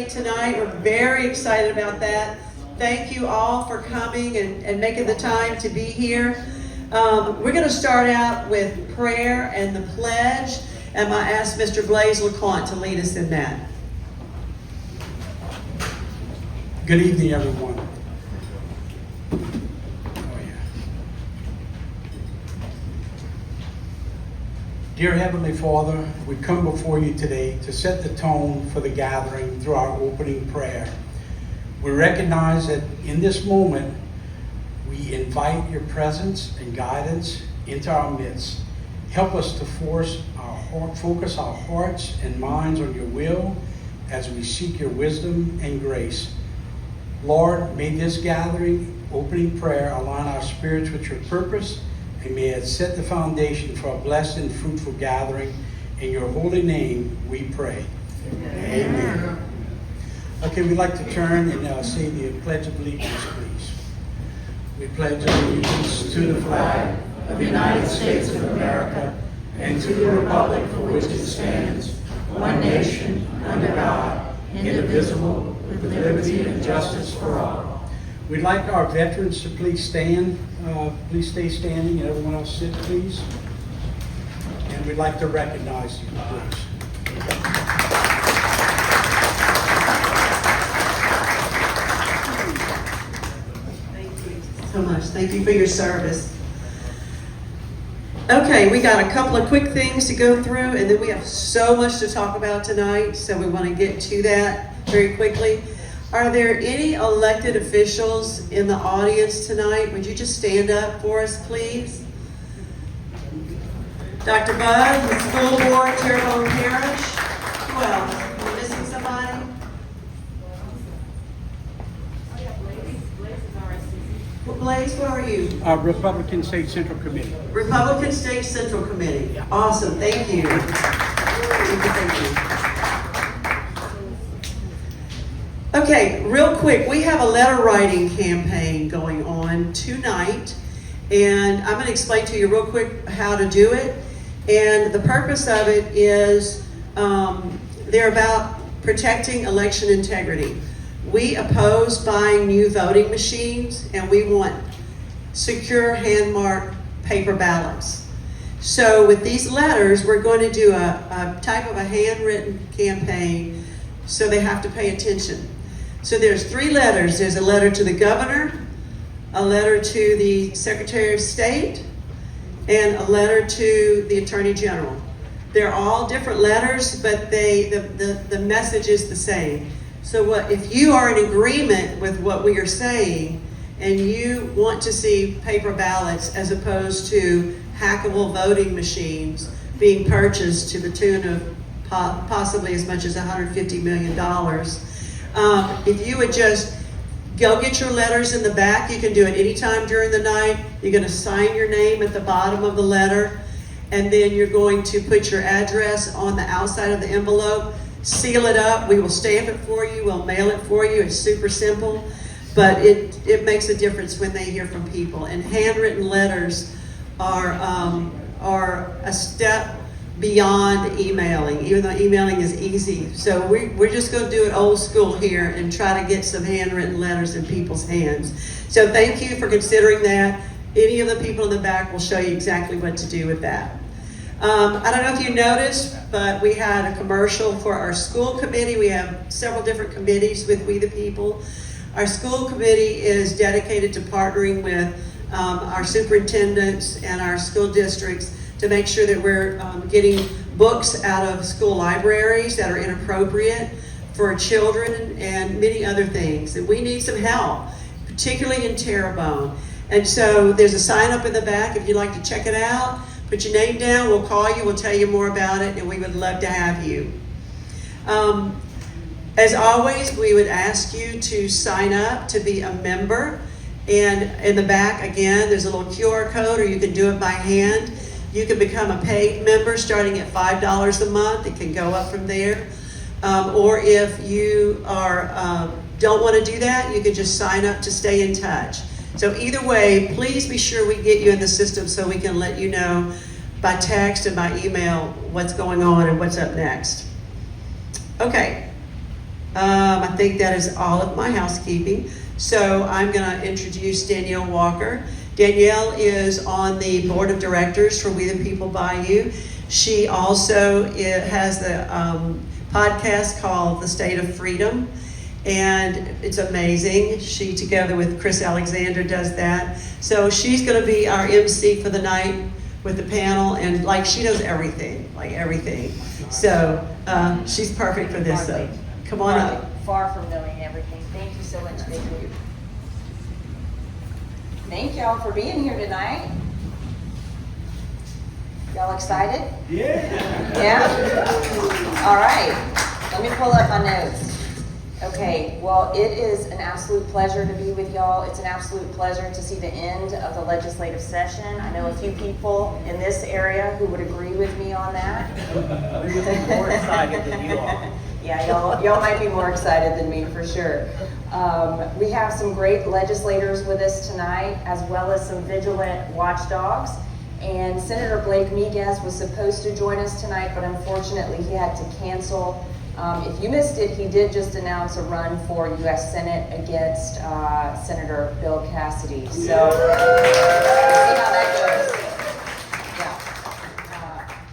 Day tonight. We're very excited about that. Thank you all for coming and making the time to be here. We're going to start out with prayer and the pledge, and I ask Mr. Blaise LeConte to lead us in that. Good evening, everyone. Dear Heavenly Father, we come before you today to set the tone for the gathering through our opening prayer. We recognize that in this moment, we invite your presence and guidance into our midst. Help us to focus our hearts and minds on your will as we seek your wisdom and grace. Lord, may this gathering, opening prayer, align our spirits with your purpose, and may it set the foundation for a blessed and fruitful gathering. In your holy name we pray. Amen. Okay, we'd like to turn and say the Pledge of Allegiance, please. We pledge allegiance to the flag of the United States of America and to the republic for which it stands, one nation, under God, indivisible, with liberty and justice for all. We'd like our veterans to please stand. Please stay standing, and everyone else sit, please. And we'd like to recognize you, please. Thank you so much. Thank you for your service. Okay, we got a couple of quick things to go through, and then we have so much to talk about tonight, so we want to get to that very quickly. Are there any elected officials in the audience tonight? Would you just stand up for us, please? Dr. Bud, the school board, Terrebonne Parish. Who else? Am I missing somebody? Blaise, where are you? Republican State Central Committee. Republican State Central Committee. Yeah. Awesome, thank you. Thank you. Okay, real quick, we have a letter writing campaign going on tonight, and I'm going to explain to you real quick how to do it. And the purpose of it is they're about protecting election integrity. We oppose buying new voting machines, and we want secure hand-marked paper ballots. So with these letters, we're going to do a type of a handwritten campaign, so they have to pay attention. So there's 3 letters. There's a letter to the governor, a letter to the Secretary of State, and a letter to the Attorney General. They're all different letters, but the message is the same. So if you are in agreement with what we are saying, and you want to see paper ballots as opposed to hackable voting machines being purchased to the tune of possibly as much as $150 million, if you would just go get your letters in the back, you can do it anytime during the night. You're going to sign your name at the bottom of the letter, and then you're going to put your address on the outside of the envelope, seal it up. We will stamp it for you. We'll mail it for you. It's super simple, but it makes a difference when they hear from people. And handwritten letters are a step beyond emailing, even though emailing is easy. So we're just going to do it old school here and try to get some handwritten letters in people's hands. So thank you for considering that. Any of the people in the back will show you exactly what to do with that. I don't know if you noticed, but we had a commercial for our school committee. We have several different committees with We the People. Our school committee is dedicated to partnering with our superintendents and our school districts to make sure that we're getting books out of school libraries that are inappropriate for children and many other things. And we need some help, particularly in Terrebonne. And so there's a sign up in the back if you'd like to check it out. Put your name down, we'll call you, we'll tell you more about it, and we would love to have you. As always, we would ask you to sign up to be a member. And in the back, again, there's a little QR code, or you can do it by hand. You can become a paid member starting at $5 a month. It can go up from there. Or if you don't want to do that, you can just sign up to stay in touch. So either way, please be sure we get you in the system so we can let you know by text and by email what's going on and what's up next. Okay. I think that is all of my housekeeping. So I'm going to introduce Danielle Walker. Danielle is on the board of directors for We the People Bayou. She also has the podcast called The State of Freedom, and it's amazing. She, together with Chris Alexander, does that. So she's going to be our MC for the night with the panel, and like she knows everything, like everything. So she's perfect for this. So come on up. Far from knowing everything. Thank you so much, Vicki. Thank y'all for being here tonight. Y'all excited? Yeah. Yeah? All right. Let me pull up my notes. Okay, well, it is an absolute pleasure to be with y'all. It's an absolute pleasure to see the end of the legislative session. I know a few people in this area who would agree with me on that. We would be more excited than you are. Yeah, y'all might be more excited than me for sure. We have some great legislators with us tonight, as well as some vigilant watchdogs. And Senator Blake Miguez was supposed to join us tonight, but unfortunately he had to cancel. If you missed it, he did just announce a run for U.S. Senate against Senator Bill Cassidy. So we'll see how that goes.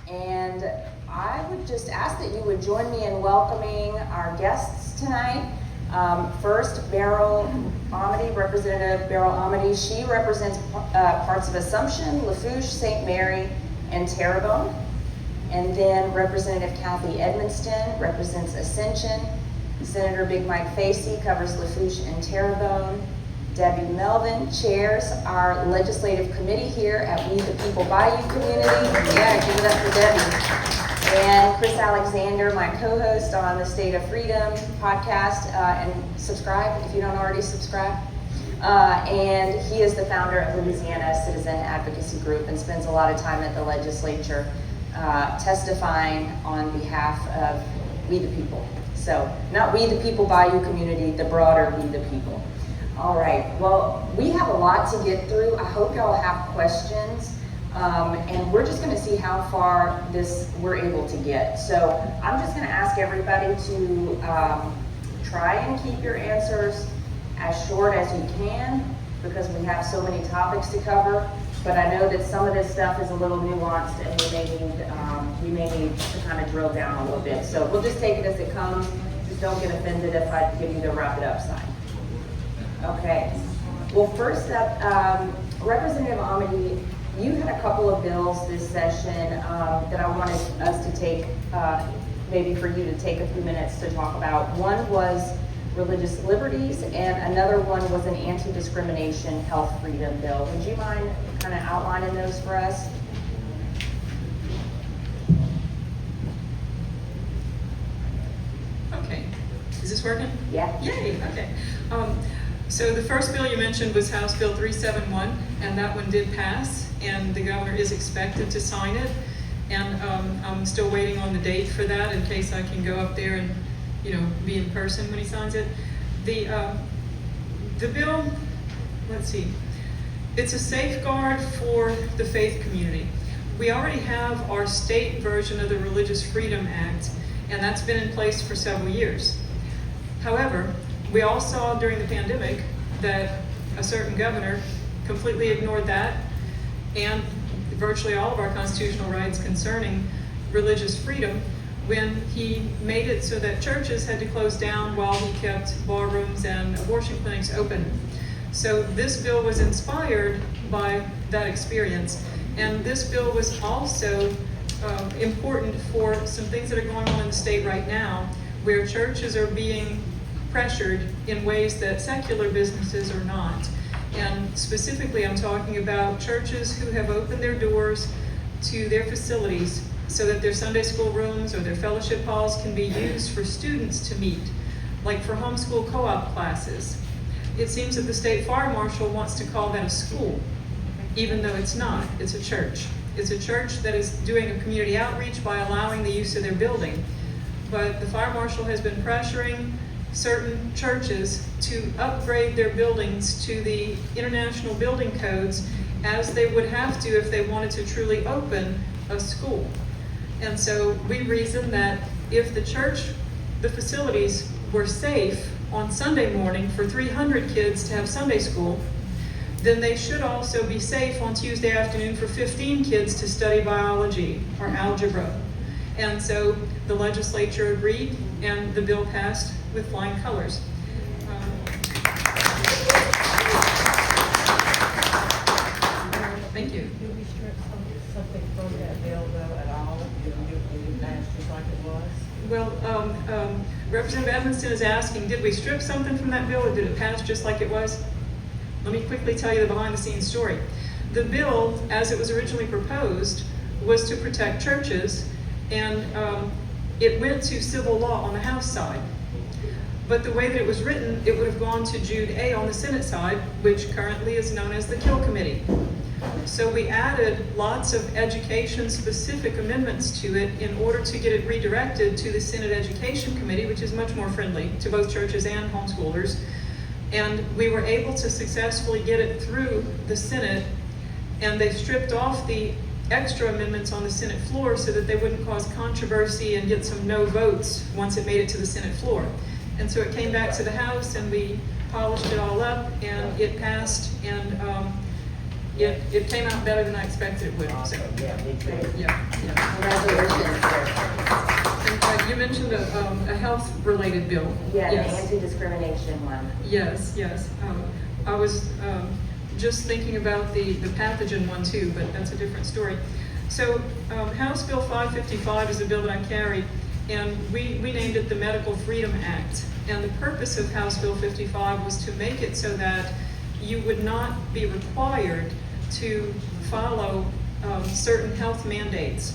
Yeah. And I would just ask that you would join me in welcoming our guests tonight. First, Beryl Amity, Representative Beryl Amity. She represents parts of Assumption, Lafourche, St. Mary, and Terrebonne. And then Representative Kathy Edmonston represents Ascension. Senator Big Mike Facey covers Lafourche and Terrebonne. Debbie Melvin chairs our legislative committee here at We the People Bayou community. Yeah, give it up for Debbie. And Chris Alexander, my co-host on the State of Freedom podcast, and subscribe if you don't already subscribe. And he is the founder of Louisiana Citizen Advocacy Group and spends a lot of time at the legislature testifying on behalf of We the People. So not We the People Bayou community, the broader We the People. All right, well, we have a lot to get through. I hope y'all have questions. And we're just going to see how far we're able to get. So I'm just going to ask everybody to try and keep your answers as short as you can, because we have so many topics to cover. But I know that some of this stuff is a little nuanced, and we may need to kind of drill down a little bit. So we'll just take it as it comes. Just don't get offended if I give you the wrap it up sign. Okay. Well, first up, Representative Amity, you had a couple of bills this session that I wanted us to take, maybe for you to take a few minutes to talk about. One was religious liberties, and another one was an anti-discrimination health freedom bill. Would you mind kind of outlining those for us? Okay, is this working? Yeah. Yay, okay. So the first bill you mentioned was House Bill 371, and that one did pass, and the governor is expected to sign it. And I'm still waiting on the date for that in case I can go up there and, be in person when he signs it. The bill, let's see, it's a safeguard for the faith community. We already have our state version of the Religious Freedom Act, and that's been in place for several years. However, we all saw during the pandemic that a certain governor completely ignored that and virtually all of our constitutional rights concerning religious freedom when he made it so that churches had to close down while he kept bar rooms and abortion clinics open. So this bill was inspired by that experience. And this bill was also important for some things that are going on in the state right now, where churches are being pressured in ways that secular businesses are not. And specifically, I'm talking about churches who have opened their doors to their facilities so that their Sunday school rooms or their fellowship halls can be used for students to meet, like for homeschool co-op classes. It seems that the state fire marshal wants to call that a school, even though it's not. It's a church. It's a church that is doing a community outreach by allowing the use of their building. But the fire marshal has been pressuring certain churches to upgrade their buildings to the international building codes as they would have to if they wanted to truly open a school. And so we reason that if the church, the facilities were safe on Sunday morning for 300 kids to have Sunday school, then they should also be safe on Tuesday afternoon for 15 kids to study biology or algebra. And so the legislature agreed, and the bill passed with flying colors. Thank you. Did we strip something from that bill though at all? Did it pass just like it was? Well, Representative Edmonston is asking, did we strip something from that bill, or did it pass just like it was? Let me quickly tell you the behind-the-scenes story. The bill, as it was originally proposed, was to protect churches, and it went to civil law on the House side. But the way that it was written, it would have gone to Jude A on the Senate side, which currently is known as the Kill Committee. So we added lots of education-specific amendments to it in order to get it redirected to the Senate Education Committee, which is much more friendly to both churches and homeschoolers. And we were able to successfully get it through the Senate, and they stripped off the extra amendments on the Senate floor so that they wouldn't cause controversy and get some no votes once it made it to the Senate floor. And so it came back to the House, and we polished it all up, and it passed, and it came out better than I expected it would. So, Yeah, me too. yeah. Congratulations. And, you mentioned a health-related bill. Yeah, the Yes. anti-discrimination one. Yes. I was just thinking about the pathogen one too, but that's a different story. So House Bill 555 is a bill that I carry, and we named it the Medical Freedom Act. And the purpose of House Bill 55 was to make it so that you would not be required to follow certain health mandates.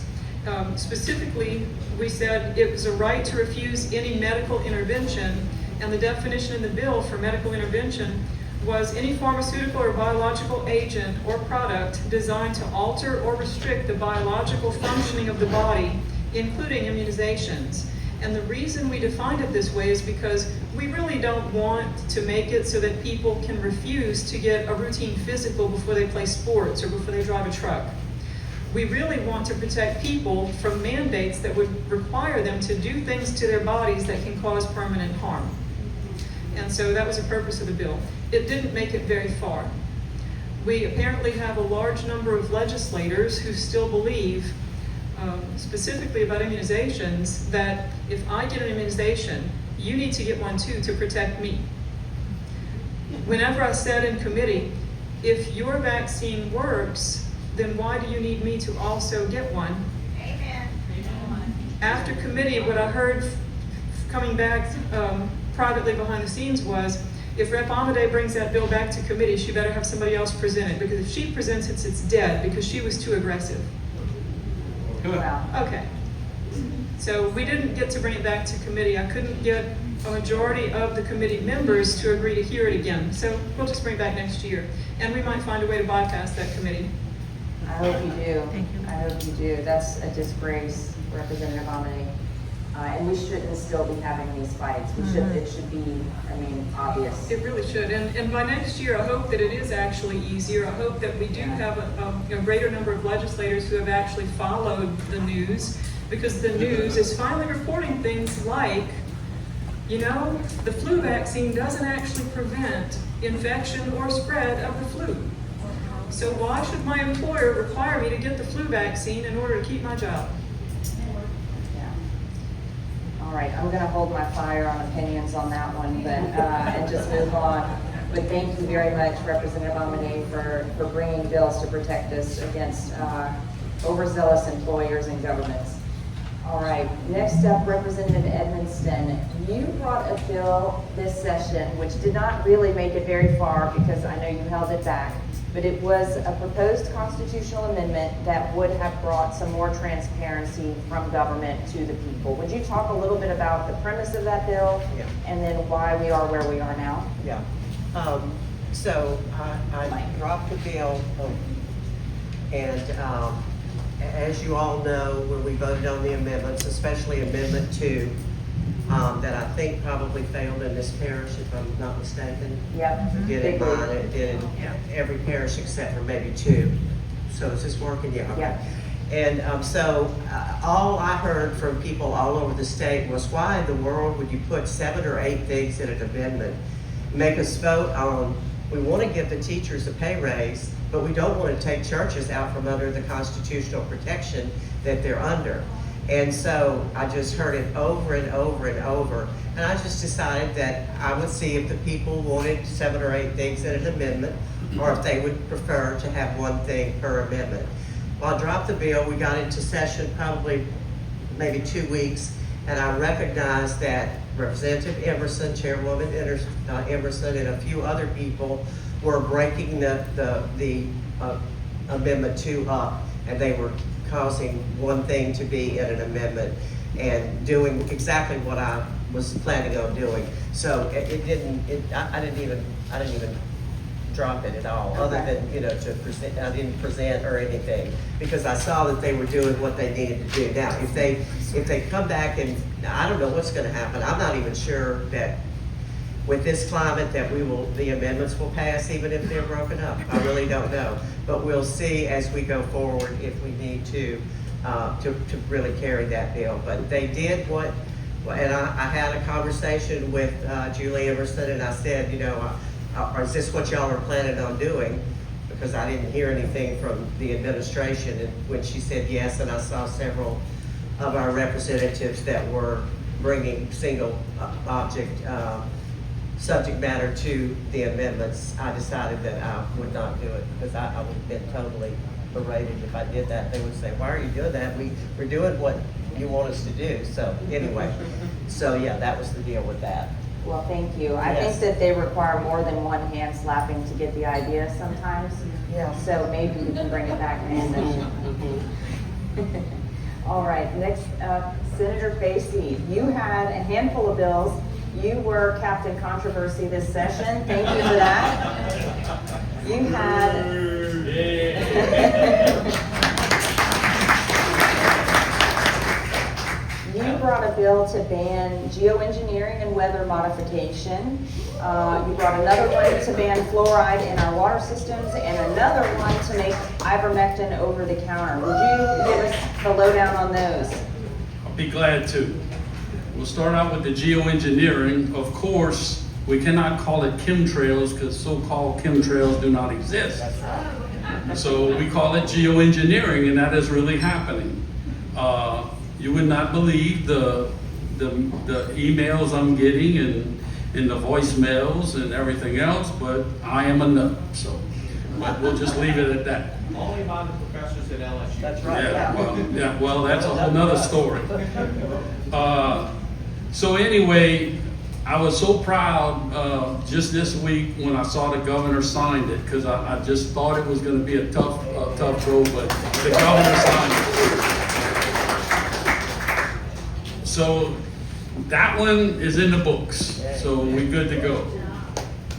Specifically, we said it was a right to refuse any medical intervention, and the definition in the bill for medical intervention was any pharmaceutical or biological agent or product designed to alter or restrict the biological functioning of the body, including immunizations. And the reason we defined it this way is because we really don't want to make it so that people can refuse to get a routine physical before they play sports or before they drive a truck. We really want to protect people from mandates that would require them to do things to their bodies that can cause permanent harm. And so that was the purpose of the bill. It didn't make it very far. We apparently have a large number of legislators who still believe, specifically about immunizations, that if I get an immunization, you need to get one too to protect me. Whenever I said in committee, if your vaccine works, then why do you need me to also get one? Amen. After committee, what I heard coming back privately behind the scenes was, if Rep. Amade brings that bill back to committee, she better have somebody else present it, because if she presents it, it's dead, because she was too aggressive. Wow. Okay. So we didn't get to bring it back to committee. I couldn't get a majority of the committee members to agree to hear it again. So we'll just bring it back next year. And we might find a way to bypass that committee. I hope you do. I hope you do. That's a disgrace, Representative Amade. And we shouldn't still be having these fights. We should. It should be, obvious. It really should. And by next year, I hope that it is actually easier. I hope that we do have a greater number of legislators who have actually followed the news, because the news is finally reporting things like, the flu vaccine doesn't actually prevent infection or spread of the flu. So why should my employer require me to get the flu vaccine in order to keep my job? Yeah. All right, I'm going to hold my fire on opinions on that one, but and just move on. But thank you very much, Representative Amade, for bringing bills to protect us against overzealous employers and governments. All right, next up, Representative Edmonston. You brought a bill this session, which did not really make it very far because I know you held it back, but it was a proposed constitutional amendment that would have brought some more transparency from government to the people. Would you talk a little bit about the premise of that bill? Yeah. And then why we are where we are now? Yeah. So I dropped the bill, and as you all know, when we voted on the amendments, especially Amendment 2, that I think probably failed in this parish, if I'm not mistaken. Yep. It did in mine, it did in every parish except for maybe 2. So is this working? Yeah, okay. Yeah. And all I heard from people all over the state was, why in the world would you put 7 or 8 things in an amendment? Make us vote on, we want to give the teachers a pay raise, but we don't want to take churches out from under the constitutional protection that they're under. And so I just heard it over and over and over. And I just decided that I would see if the people wanted 7 or 8 things in an amendment, or if they would prefer to have 1 thing per amendment. Well, I dropped the bill. We got into session probably maybe 2 weeks, and I recognized that Representative Emerson, Chairwoman Emerson, and a few other people were breaking the Amendment 2 up, and they were causing 1 thing to be in an amendment and doing exactly what I was planning on doing. So I didn't even drop it at all, other than, to present. I didn't present or anything, because I saw that they were doing what they needed to do. Now, if they come back, and I don't know what's gonna happen. I'm not even sure that with this climate that the amendments will pass, even if they're broken up. I really don't know. But we'll see as we go forward if we need to really carry that bill. But they did and I had a conversation with Julie Emerson, and I said, is this what y'all are planning on doing? Because I didn't hear anything from the administration. And when she said yes, and I saw several of our representatives that were bringing single object subject matter to the amendments, I decided that I would not do it, because I would have been totally berated if I did that. They would say, why are you doing that? We're doing what you want us to do. So anyway, yeah, that was the deal with that. Well, thank you. I Yes. think that they require more than 1 hand slapping to get the idea sometimes. Yeah. So maybe we can bring it back next session. All right, next up, Senator Facey. You had a handful of bills. You were Captain Controversy this session. Thank you for that. You had... You brought a bill to ban geoengineering and weather modification. You brought another one to ban fluoride in our water systems, and another one to make ivermectin over the counter. Would you give us the lowdown on those? I'll be glad to. We'll start out with the geoengineering. Of course, we cannot call it chemtrails, because so-called chemtrails do not exist. So we call it geoengineering, and that is really happening. You would not believe the emails I'm getting and the voicemails and everything else, but I am a nut. So we'll just leave it at that. Only by the professors at LSU. That's right. Well, that's a whole nother story. So anyway, I was so proud just this week when I saw the governor signed it, because I just thought it was going to be a tough go, but the governor signed it. So that one is in the books, so we're good to go.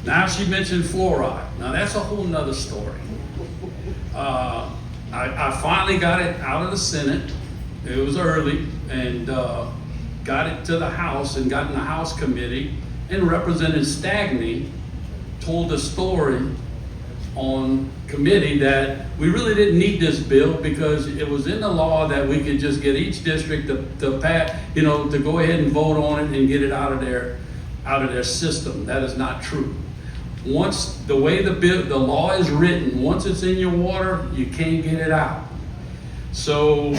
Now she mentioned fluoride. Now that's a whole nother story. I finally got it out of the Senate. It was early, and got it to the House and got in the House committee, and Representative Stagney told the story on committee that we really didn't need this bill, because it was in the law that we could just get each district to pass, to go ahead and vote on it and get it out of their system. That is not true. Once the way the law is written, once it's in your water, you can't get it out. So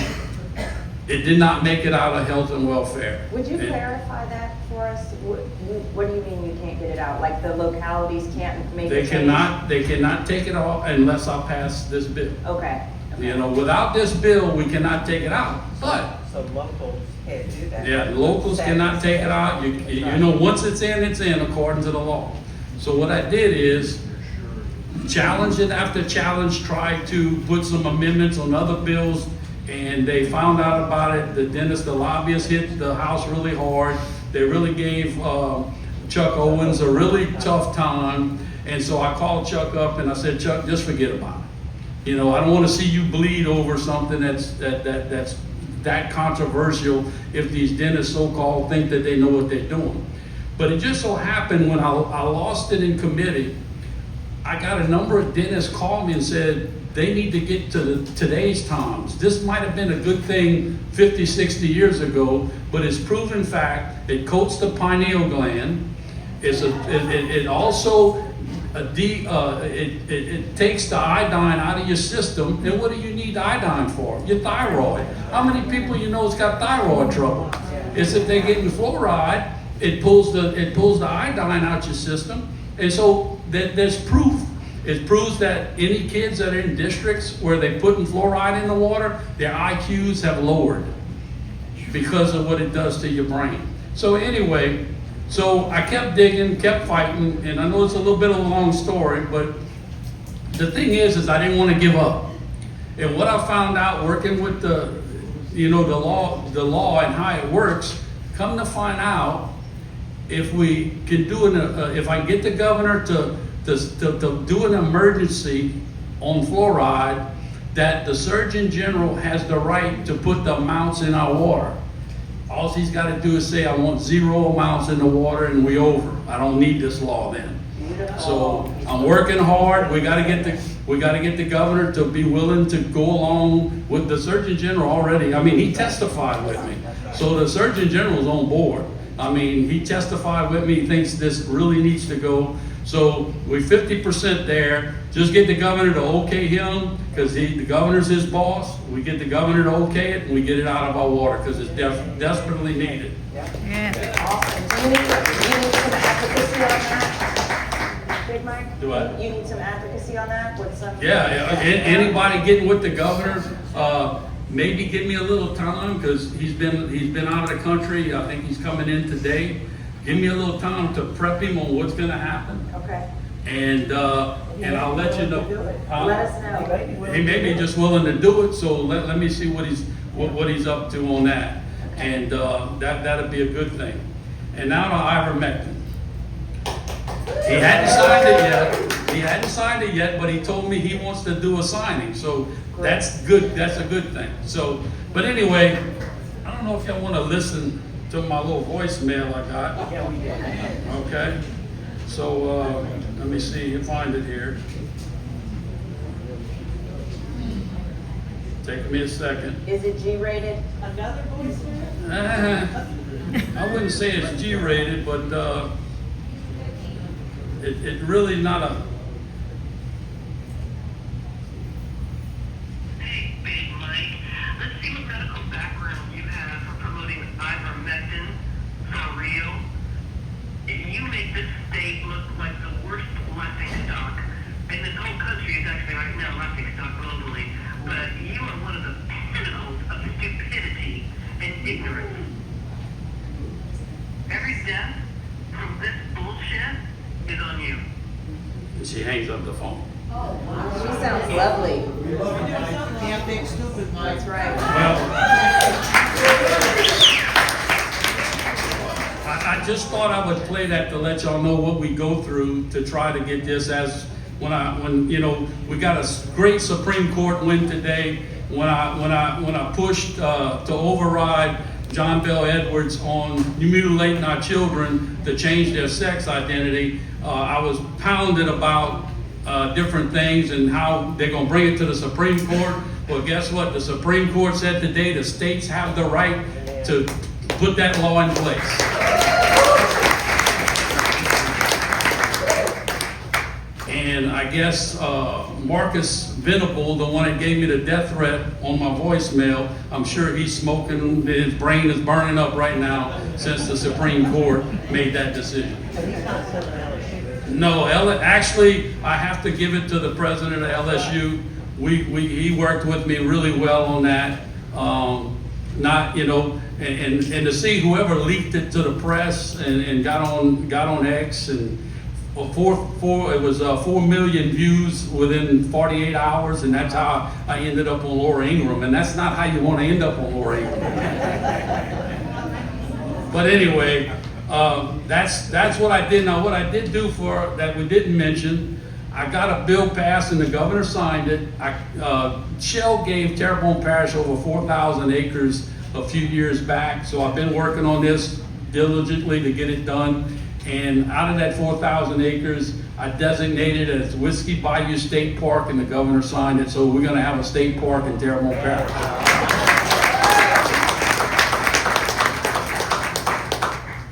it did not make it out of health and welfare. Would you clarify that for us? What do you mean you can't get it out? Like the localities can't make They a change? they cannot take it off unless I pass this bill. Okay. Without this bill, we cannot take it out. But So locals can't do that. yeah, locals cannot take it out. Once it's in according to the law. So what I did is challenge it after challenge, tried to put some amendments on other bills, and they found out about it. The lobbyists hit the House really hard. They really gave Chuck Owens a really tough time. And so I called Chuck up and I said, Chuck, just forget about it. I don't want to see you bleed over something that's that controversial if these dentists so-called think that they know what they're doing. But it just so happened when I lost it in committee, I got a number of dentists call me and said, they need to get to today's times. This might have been a good thing 50, 60 years ago, but it's proven fact. It coats the pineal gland. It also it takes the iodine out of your system. And what do you need iodine for? Your thyroid. How many people you know has got thyroid trouble? It's if they get in fluoride, it pulls the iodine out your system. And so there's proof. It proves that any kids that are in districts where they put in fluoride in the water, their IQs have lowered because of what it does to your brain. So anyway, so I kept digging, kept fighting, and I know it's a little bit of a long story, but the thing is I didn't want to give up. And what I found out working with the law and how it works, come to find out, if we can do if I get the governor to do an emergency on fluoride, that the Surgeon General has the right to put the amounts in our water. All he's got to do is say, I want 0 amounts in the water, and we over. I don't need this law then. So I'm working hard. We got to get the governor to be willing to go along with the Surgeon General already. I mean, he testified with me, so the Surgeon General's on board. I mean, he testified with me. He thinks this really needs to go. So we're 50% there. Just get the governor to okay him, because the governor's his boss. We get the governor to okay it, and we get it out of our water, because it's desperately needed. Awesome. Do you need some advocacy on that, Big Mike? Do I? You need some advocacy on that? With some? Yeah, anybody getting with the governor, maybe give me a little time, because he's been out of the country. I think he's coming in today. Give me a little time to prep him on what's going to happen. Okay. And I'll let you know. Let us know. He may be just willing to do it, so let me see what he's up to on that. And that'll be a good thing. And now to ivermectin. He hadn't signed it yet, but he told me he wants to do a signing. So that's good. That's a good thing. So, but anyway, I don't know if y'all want to listen to my little voicemail I got. Yeah, we did. Okay. So let me see, find it here. Take me a second. Is it G-rated? Another voicemail? I wouldn't say it's G-rated, but it really not a. Hey, Big Mike. Let's see what medical background you have for promoting ivermectin for real. You make this state look like the worst laughing stock, and this whole country is actually right now laughing stock globally. But you are one of the pinnacles of stupidity and ignorance. Every death from this bullshit is on you. And she hangs up the phone. She sounds lovely. Damn big stupid, Mike. That's right. I just thought I would play that to let y'all know what we go through to try to get this. As when we got a great Supreme Court win today. When I pushed to override John Bel Edwards on mutilating our children to change their sex identity, I was pounded about different things and how they're going to bring it to the Supreme Court. Well, guess what? The Supreme Court said today the states have the right to put that law in place. And I guess Marcus Venable, the one that gave me the death threat on my voicemail, I'm sure he's smoking, his brain is burning up right now since the Supreme Court made that decision. No, actually, I have to give it to the president of LSU. He worked with me really well on that. And to see whoever leaked it to the press and got on X, and it was 4 million views within 48 hours, and that's how I ended up on Laura Ingraham, and that's not how you want to end up on Laura Ingraham. But anyway, that's what I did. Now, what I did do for that we didn't mention, I got a bill passed and the governor signed it. Shell gave Terrebonne Parish over 4,000 acres a few years back, so I've been working on this diligently to get it done. And out of that 4,000 acres, I designated it as Whiskey Bayou State Park, and the governor signed it, so we're gonna have a state park in Terrebonne Parish.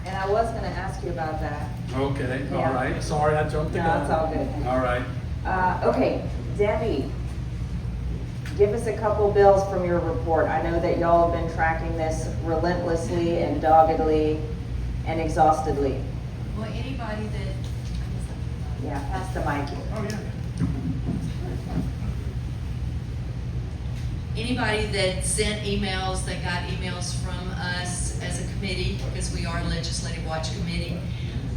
And I was gonna ask you about that. Okay, all Yeah. right, sorry I jumped the No, gun. it's all good. All right. Okay, Debbie, give us a couple bills from your report. I know that y'all have been tracking this relentlessly and doggedly and exhaustedly. Well, anybody that, Yeah, pass the mic. Oh, yeah. anybody that sent emails, that got emails from us as a committee, because we are a legislative watch committee,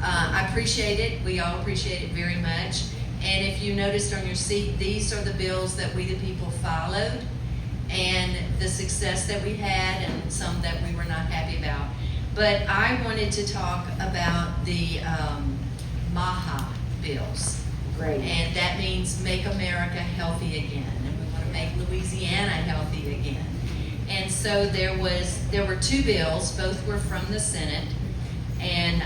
I appreciate it. We all appreciate it very much. And if you noticed on your seat, these are the bills that we the people followed, and the success that we had, and some that we were not happy about. But I wanted to talk about the MAHA bills. Great. And that means Make America Healthy Again. And we want to make Louisiana healthy again. And so there were two bills, both were from the Senate. And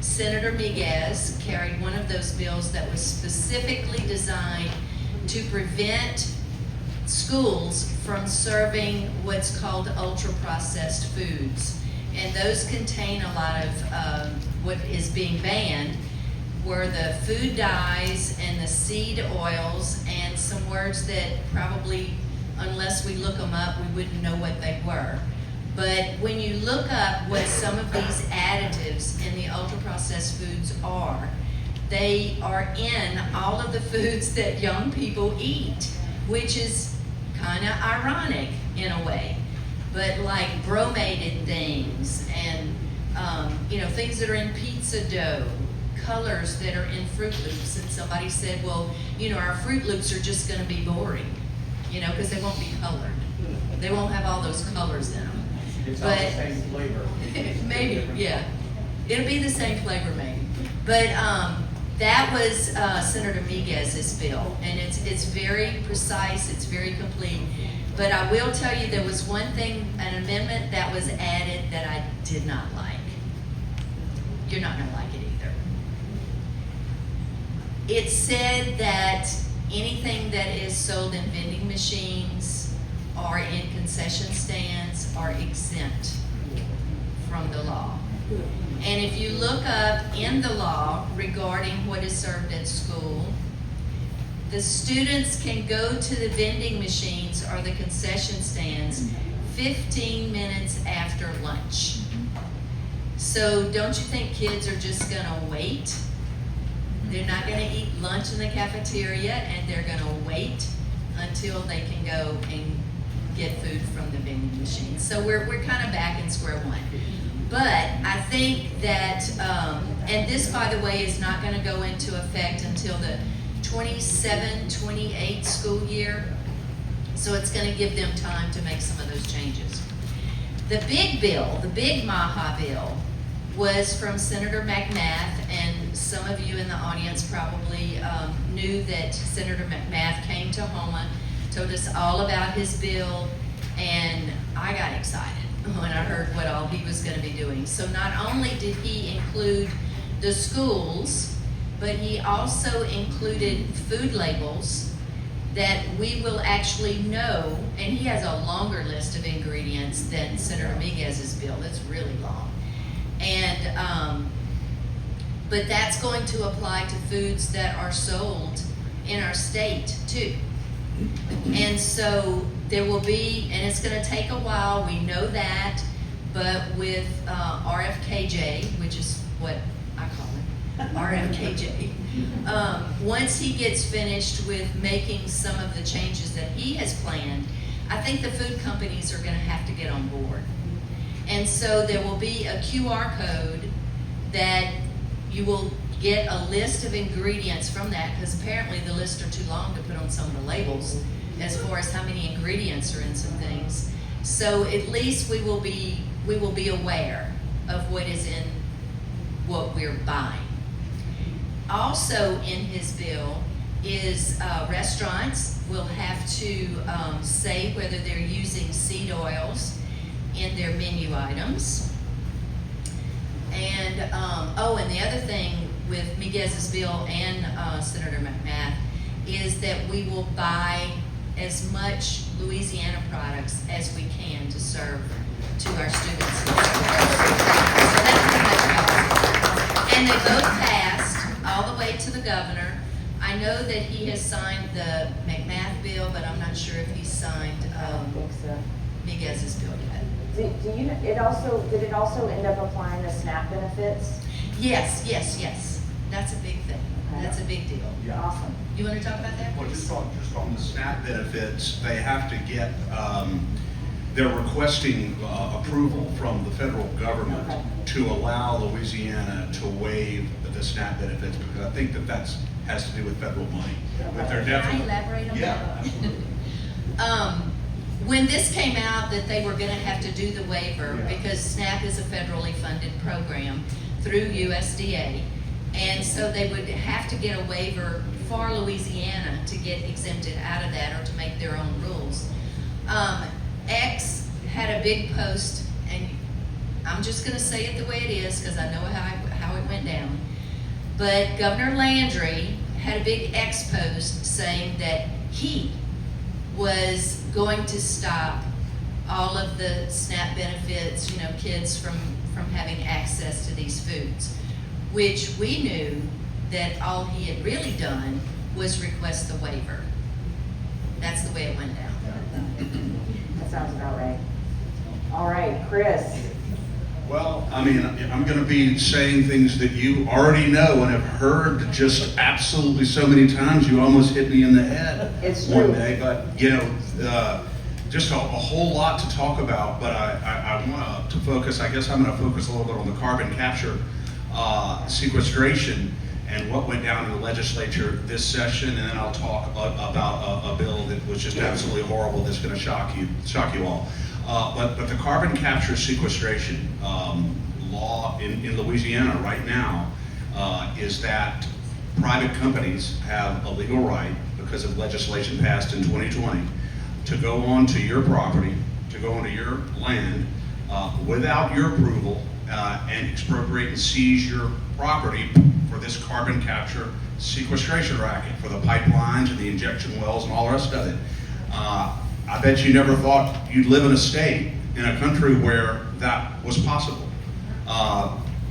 Senator Miguez carried one of those bills that was specifically designed to prevent schools from serving what's called ultra-processed foods. And those contain a lot of what is being banned were the food dyes and the seed oils and some words that probably, unless we look them up, we wouldn't know what they were. But when you look up what some of these additives in the ultra-processed foods are, they are in all of the foods that young people eat, which is kind of ironic in a way. But like bromated things and things that are in pizza dough, colors that are in Fruit Loops. And somebody said, well, our Fruit Loops are just going to be boring, because they won't be colored. They won't have all those colors in them. It's all the same flavor. Maybe, yeah. It'll be the same flavor, maybe. But that was Senator Miguez's bill, and it's very precise, it's very complete. But I will tell you, there was one thing, an amendment that was added that I did not like. You're not gonna like it either. It said that anything that is sold in vending machines or in concession stands are exempt from the law. And if you look up in the law regarding what is served at school, the students can go to the vending machines or the concession stands 15 minutes after lunch. So don't you think kids are just gonna wait? They're not gonna eat lunch in the cafeteria, and they're gonna wait until they can go and get food from the vending machines. So we're kind of back in square one. But I think that, and this, by the way, is not gonna go into effect until the 27-28 school year. So it's gonna give them time to make some of those changes. The big bill, the big MAHA bill, was from Senator McMath, and some of you in the audience probably knew that Senator McMath came to Houma, told us all about his bill, and I got excited when I heard what all he was going to be doing. So not only did he include the schools, but he also included food labels that we will actually know, and he has a longer list of ingredients than Senator Miguez's bill. It's really long. And, but that's going to apply to foods that are sold in our state too. And so there will be, and it's gonna take a while, we know that, but with RFKJ, which is what I call it, RFKJ, once he gets finished with making some of the changes that he has planned, I think the food companies are gonna have to get on board. And so there will be a QR code that you will get a list of ingredients from that, because apparently the lists are too long to put on some of the labels as far as how many ingredients are in some things. So at least we will be aware of what is in what we're buying. Also in his bill is restaurants will have to say whether they're using seed oils in their menu items. And and the other thing with Miguez's bill and Senator McMath is that we will buy as much Louisiana products as we can to serve to our students. So that's pretty much how it's. And they both passed all the way to the governor. I know that he has signed the McMath bill, but I'm not sure if he's signed Miguez's bill yet. Do you, did it also end up applying the SNAP benefits? Yes. That's a big thing. Okay. That's a big deal. Yeah. Awesome. You want to talk about that? Well, just on the SNAP benefits, they have to get, they're requesting approval from the federal government Okay. to allow Louisiana to waive the SNAP benefits, because I think that has to do with federal money. But they're Can I definitely. elaborate on Yeah, that? absolutely. When this came out that they were going to have to do the waiver, Yeah. because SNAP is a federally funded program through USDA, and so they would have to get a waiver for Louisiana to get exempted out of that or to make their own rules. X had a big post, and I'm just going to say it the way it is because I know how it went down. But Governor Landry had a big X post saying that he was going to stop all of the SNAP benefits, kids from having access to these foods, which we knew that all he had really done was request the waiver. That's the way it went down. That sounds about right. All right, Chris. Well, I mean, I'm going to be saying things that you already know and have heard just absolutely so many times, you almost hit me in the head It's one true. day. But, just a whole lot to talk about, but I want to focus, I guess I'm going to focus a little bit on the carbon capture sequestration and what went down in the legislature this session, and then I'll talk about a bill that was just absolutely horrible that's going to shock you all. But the carbon capture sequestration law in Louisiana right now is that private companies have a legal right, because of legislation passed in 2020, to go onto your property, to go onto your land without your approval and expropriate and seize your property for this carbon capture sequestration racket, for the pipelines and the injection wells and all the rest of it. I bet you never thought you'd live in a state, in a country where that was possible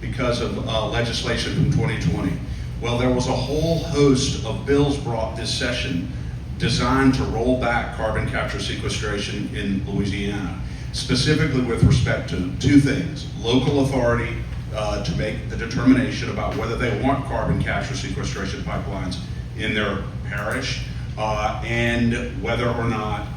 because of legislation from 2020. Well, there was a whole host of bills brought this session designed to roll back carbon capture sequestration in Louisiana, specifically with respect to two things: local authority to make the determination about whether they want carbon capture sequestration pipelines in their parish, and whether or not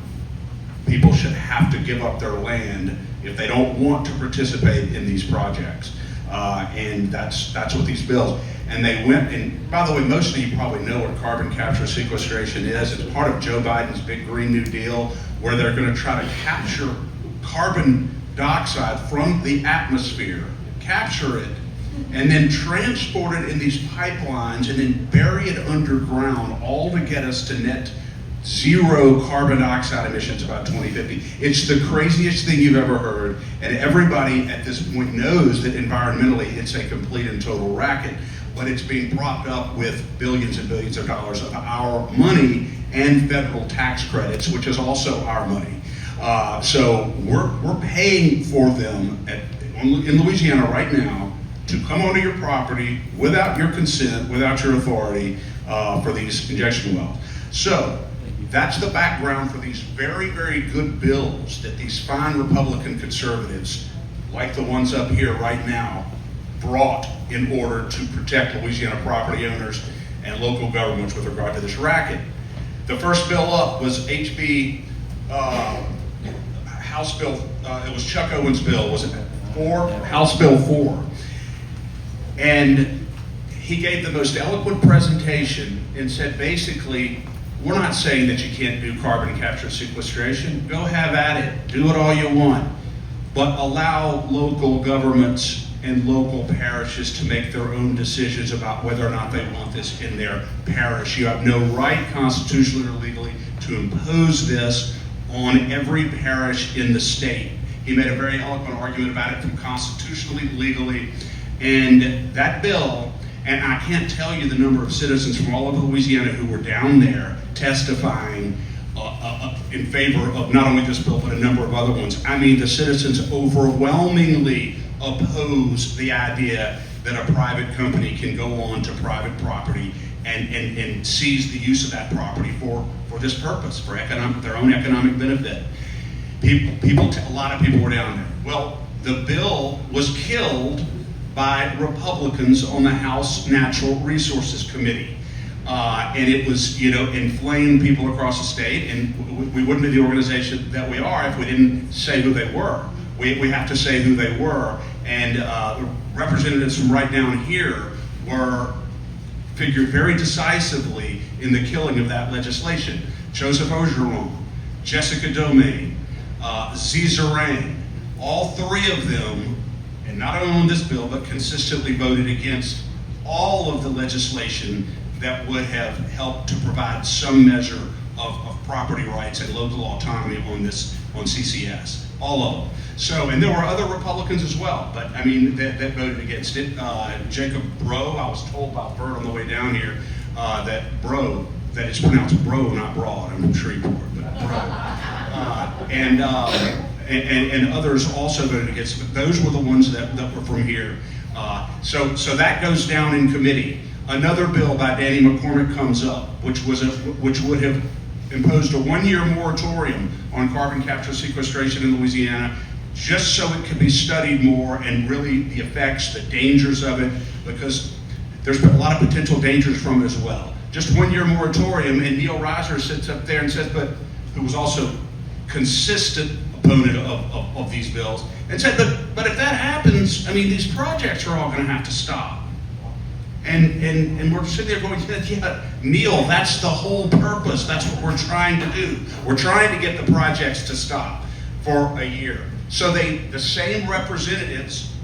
people should have to give up their land if they don't want to participate in these projects. And that's what these bills. And they went, and by the way, most of you probably know what carbon capture sequestration is. It's part of Joe Biden's big Green New Deal, where they're going to try to capture carbon dioxide from the atmosphere, capture it, and then transport it in these pipelines and then bury it underground, all to get us to net zero carbon dioxide emissions by 2050. It's the craziest thing you've ever heard, and everybody at this point knows that environmentally it's a complete and total racket, but it's being propped up with billions and billions of dollars of our money and federal tax credits, which is also our money. So we're paying for them in Louisiana right now to come onto your property without your consent, without your authority, for these injection wells. So that's the background for these very, very good bills that these fine Republican conservatives, like the ones up here right now, brought in order to protect Louisiana property owners and local governments with regard to this racket. The first bill up was HB House Bill, it was Chuck Owen's bill, was it 4? House Bill 4. And he gave the most eloquent presentation and said, basically, we're not saying that you can't do carbon capture sequestration. Go have at it. Do it all you want. But allow local governments and local parishes to make their own decisions about whether or not they want this in their parish. You have no right, constitutionally or legally, to impose this on every parish in the state. He made a very eloquent argument about it from constitutionally, legally, and that bill And I can't tell you the number of citizens from all over Louisiana who were down there testifying in favor of not only this bill, but a number of other ones. I mean, the citizens overwhelmingly oppose the idea that a private company can go on to private property and seize the use of that property for this purpose, for their own economic benefit. A lot of people were down there. Well, the bill was killed by Republicans on the House Natural Resources Committee. And it was, inflamed people across the state, and we wouldn't be the organization that we are if we didn't say who they were. We have to say who they were, and representatives from right down here figured very decisively in the killing of that legislation. Joseph Ogeron, Jessica Domingue, Zerang, all three of them, and not only on this bill, but consistently voted against all of the legislation that would have helped to provide some measure of property rights and local autonomy on CCS, all of them. So, and there were other Republicans as well, but I mean, that voted against it. Jacob Breaux, I was told by Bert on the way down here, that it's pronounced Bro, not Broad. I'm from Shreveport, but Breaux. And others also voted against it, but those were the ones that were from here. So that goes down in committee. Another bill by Danny McCormick comes up, which would have imposed a 1-year moratorium on carbon capture sequestration in Louisiana, just so it could be studied more and really the effects, the dangers of it, because there's a lot of potential dangers from it as well. Just 1-year moratorium, and Neil Reiser sits up there and says, who was also consistent opponent of these bills, and said, but if that happens, I mean, these projects are all going to have to stop. And we're sitting there going, yeah, Neil, that's the whole purpose. That's what we're trying to do. We're trying to get the projects to stop for a year. So the same representatives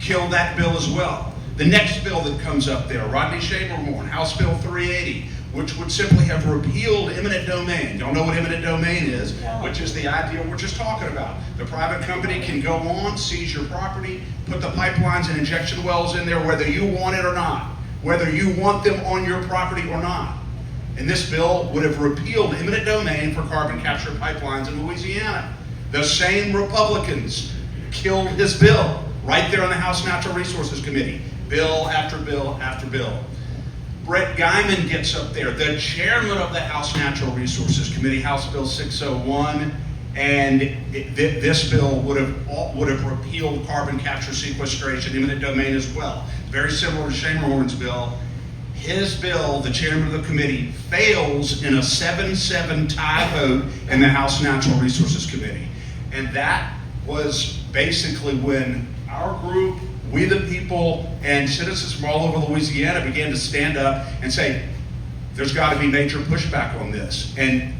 killed that bill as well. The next bill that comes up there, Rodney Chamberlain, House Bill 380, which would simply have repealed eminent domain. Y'all know what eminent domain is, which is the idea we're just talking about. The private company can go on, seize your property, put the pipelines and injection wells in there whether you want it or not, whether you want them on your property or not. And this bill would have repealed eminent domain for carbon capture pipelines in Louisiana. The same Republicans killed his bill right there in the House Natural Resources Committee. Bill after bill after bill. Brett Guyman gets up there, the chairman of the House Natural Resources Committee, House Bill 601, and this bill would have repealed carbon capture sequestration, eminent domain as well. Very similar to Chamberlain's bill. His bill, the chairman of the committee, fails in a 7-7 tie vote in the House Natural Resources Committee. And that was basically when our group, we the people, and citizens from all over Louisiana began to stand up and say, there's got to be major pushback on this. And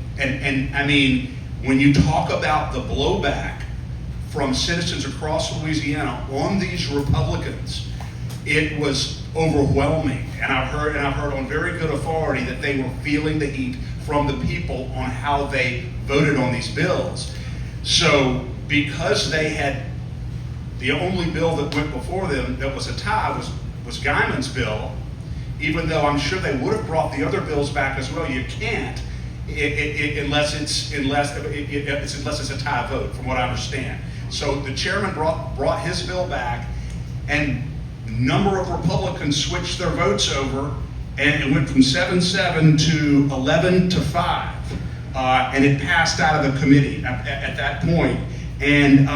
I mean, when you talk about the blowback from citizens across Louisiana on these Republicans, it was overwhelming. And I've heard on very good authority that they were feeling the heat from the people on how they voted on these bills. So because they had the only bill that went before them that was a tie was Guyman's bill, even though I'm sure they would have brought the other bills back as well. You can't unless it's a tie vote, from what I understand. So the chairman brought his bill back, and a number of Republicans switched their votes over, and it went from 7-7 to 11-5, and it passed out of the committee at that point. And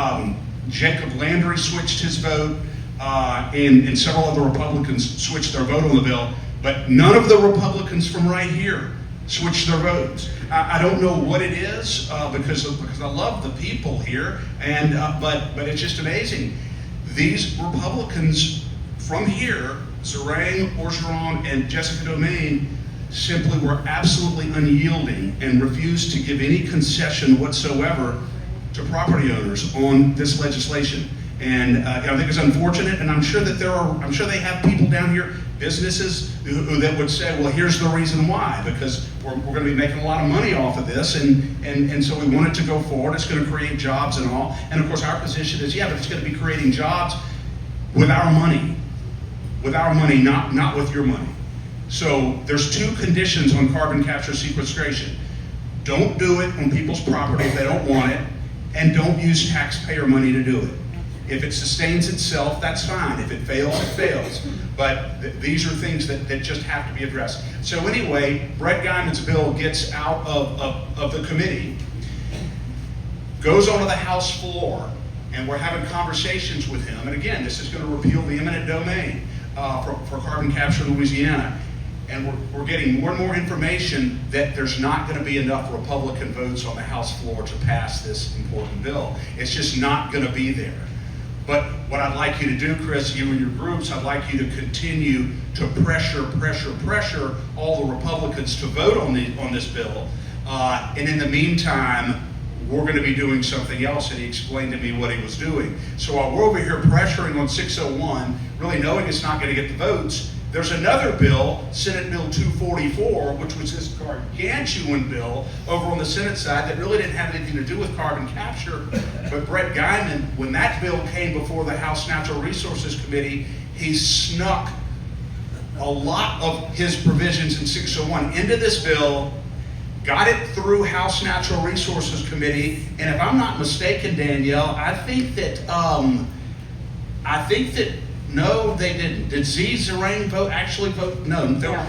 Jacob Landry switched his vote, and several other Republicans switched their vote on the bill, but none of the Republicans from right here switched their votes. I don't know what it is, because I love the people here, and but it's just amazing. These Republicans from here, Zerang, Orgeron, and Jessica Domingue, simply were absolutely unyielding and refused to give any concession whatsoever to property owners on this legislation. And I think it's unfortunate, and I'm sure they have people down here, businesses, who that would say, well, here's the reason why, because we're going to be making a lot of money off of this, and so we want it to go forward. It's going to create jobs and all. And of course, our position is, yeah, but it's going to be creating jobs with our money. with our money, not with your money. So there's two conditions on carbon capture sequestration. Don't do it on people's property if they don't want it, and don't use taxpayer money to do it. If it sustains itself, that's fine. If it fails, it fails. But these are things that just have to be addressed. So anyway, Brett Guyman's bill gets out of the committee, goes onto the House floor, and we're having conversations with him. And again, this is going to repeal the eminent domain for carbon capture in Louisiana. And we're getting more and more information that there's not going to be enough Republican votes on the House floor to pass this important bill. It's just not going to be there. But what I'd like you to do, Chris, you and your groups, I'd like you to continue to pressure all the Republicans to vote on this bill. And in the meantime, we're going to be doing something else, and he explained to me what he was doing. So while we're over here pressuring on 601, really knowing it's not going to get the votes, there's another bill, Senate Bill 244, which was this gargantuan bill over on the Senate side that really didn't have anything to do with carbon capture. But Brett Guyman, when that bill came before the House Natural Resources Committee, he snuck a lot of his provisions in 601 into this bill, got it through House Natural Resources Committee, and if I'm not mistaken, Danielle, I think that no, they didn't. Did Z Zerain actually vote? No,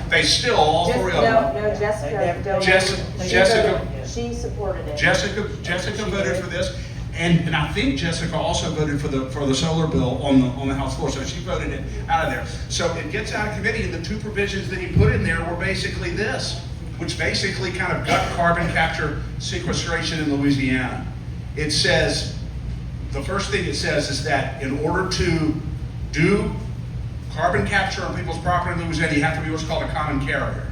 they still, all three of them. No, Jessica. Jessica. She supported it. Jessica voted for this, and I think Jessica also voted for the solar bill on the House floor, so she voted it out of there. So it gets out of committee, and the two provisions that he put in there were basically this, which basically kind of gut carbon capture sequestration in Louisiana. It says, the first thing it says is that in order to do carbon capture on people's property in Louisiana, you have to be what's called a common carrier.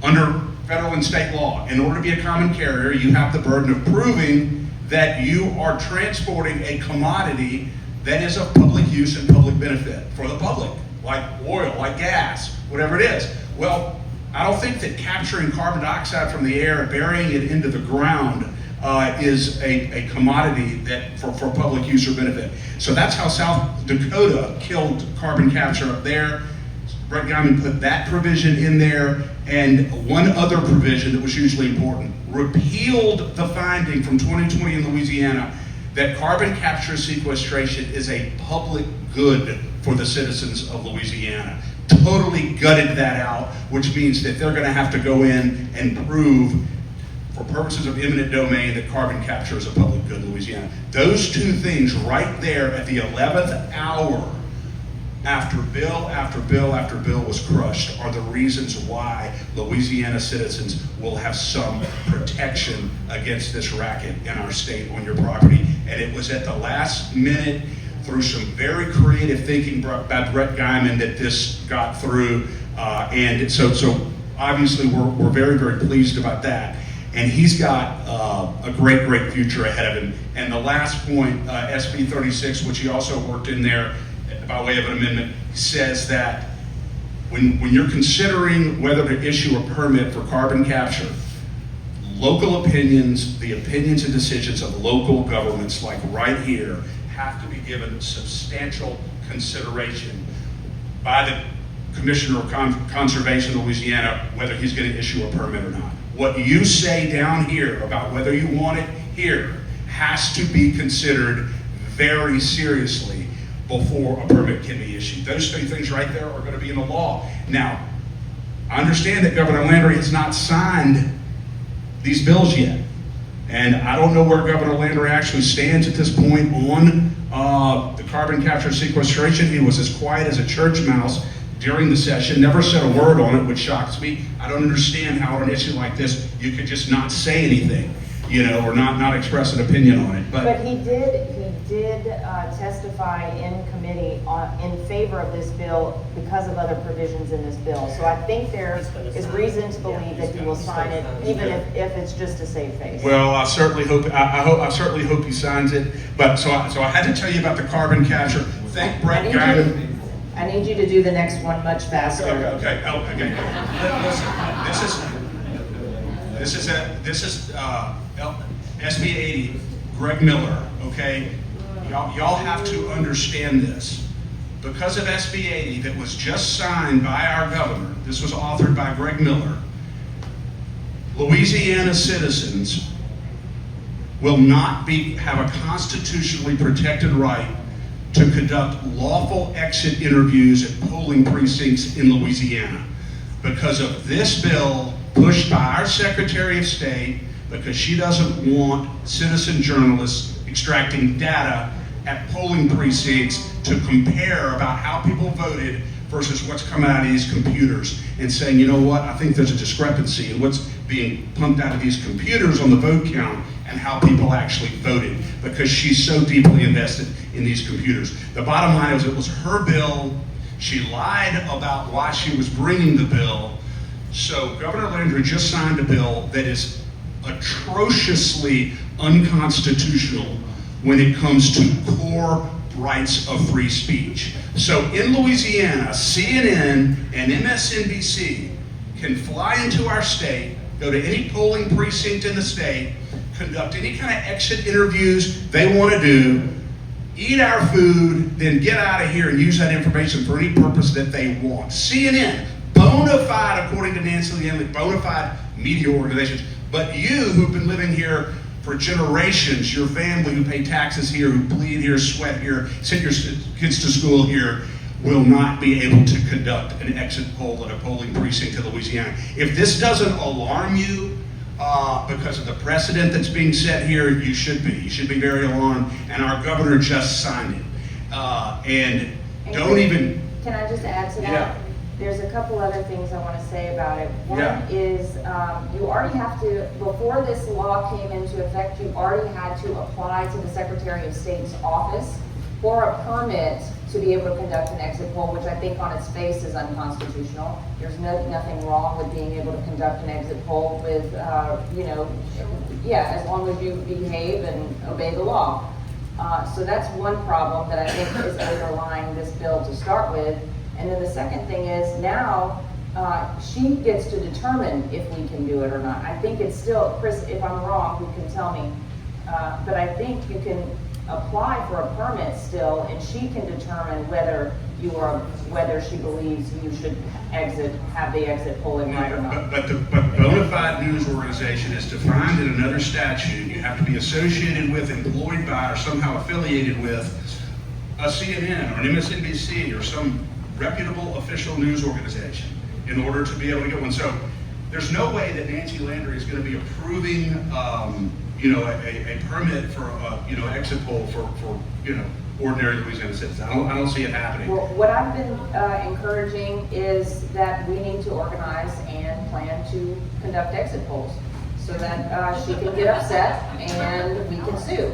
Under federal and state law, in order to be a common carrier, you have the burden of proving that you are transporting a commodity that is of public use and public benefit for the public, like oil, like gas, whatever it is. Well, I don't think that capturing carbon dioxide from the air and burying it into the ground is a commodity that for public use or benefit. So that's how South Dakota killed carbon capture up there. Brett Guyman put that provision in there, and one other provision that was hugely important, repealed the finding from 2020 in Louisiana that carbon capture sequestration is a public good for the citizens of Louisiana. Totally gutted that out, which means that they're going to have to go in and prove, for purposes of eminent domain, that carbon capture is a public good in Louisiana. Those two things right there at the 11th hour, after bill after bill after bill was crushed, are the reasons why Louisiana citizens will have some protection against this racket in our state on your property. And it was at the last minute, through some very creative thinking by Brett Guyman, that this got through. And so obviously we're very, very pleased about that. And he's got a great future ahead of him. And the last point, SB 36, which he also worked in there by way of an amendment, says that when you're considering whether to issue a permit for carbon capture, local opinions, the opinions and decisions of local governments, like right here, have to be given substantial consideration by the Commissioner of Conservation of Louisiana, whether he's going to issue a permit or not. What you say down here about whether you want it here has to be considered very seriously before a permit can be issued. Those three things right there are going to be in the law. Now, I understand that Governor Landry has not signed these bills yet. And I don't know where Governor Landry actually stands at this point on the carbon capture sequestration. He was as quiet as a church mouse during the session, never said a word on it, which shocks me. I don't understand how on an issue like this you could just not say anything, or not express an opinion on it. But he did testify in committee in favor of this bill because of other provisions in this bill. So I think there is reason to believe that he will sign it, even if it's just to save face. Well, I certainly hope he signs it. But so I had to tell you about the carbon capture. Thank Brett Guyman. I need you to do the next one much faster. Okay. Listen, this is SB 80, Greg Miller. Okay, y'all have to understand this. because of SB 80 that was just signed by our governor, this was authored by Greg Miller, Louisiana citizens will not have a constitutionally protected right to conduct lawful exit interviews at polling precincts in Louisiana because of this bill pushed by our Secretary of State, because she doesn't want citizen journalists extracting data at polling precincts to compare about how people voted versus what's coming out of these computers, and saying, you know what, I think there's a discrepancy in what's being pumped out of these computers on the vote count and how people actually voted, because she's so deeply invested in these computers. The bottom line is, it was her bill. She lied about why she was bringing the bill. So Governor Landry just signed a bill that is atrociously unconstitutional when it comes to core rights of free speech. So in Louisiana, CNN and MSNBC can fly into our state, go to any polling precinct in the state, conduct any kind of exit interviews they want to do, eat our food, then get out of here and use that information for any purpose that they want. CNN, bona fide, according to Nancy Lee, bona fide media organizations. But you, who've been living here for generations, your family who pay taxes here, who bleed here, sweat here, send your kids to school here, will not be able to conduct an exit poll at a polling precinct in Louisiana. If this doesn't alarm you because of the precedent that's being set here, you should be. You should be very alarmed, and our governor just signed it. And don't even... Can I just add to that? Yeah. There's a couple other things I want to say about it. One Yeah. is you already have to, before this law came into effect, you already had to apply to the Secretary of State's office for a permit to be able to conduct an exit poll, which I think on its face is unconstitutional. There's nothing wrong with being able to conduct an exit poll with, as long as you behave and obey the law. So that's one problem that I think is underlying this bill to start with. And then the second thing is now she gets to determine if we can do it or not. I think it's still, Chris, if I'm wrong, you can tell me, but I think you can apply for a permit still, and she can determine whether she believes you should have the exit polling right or not. But bona fide news organization is defined in another statute. You have to be associated with, employed by, or somehow affiliated with a CNN or an MSNBC or some reputable official news organization in order to be able to get one. So there's no way that Nancy Landry is going to be approving, a permit for, exit poll for ordinary Louisiana citizens. I don't see it happening. Well, what I've been encouraging is that we need to organize and plan to conduct exit polls so that she can get upset and we can sue.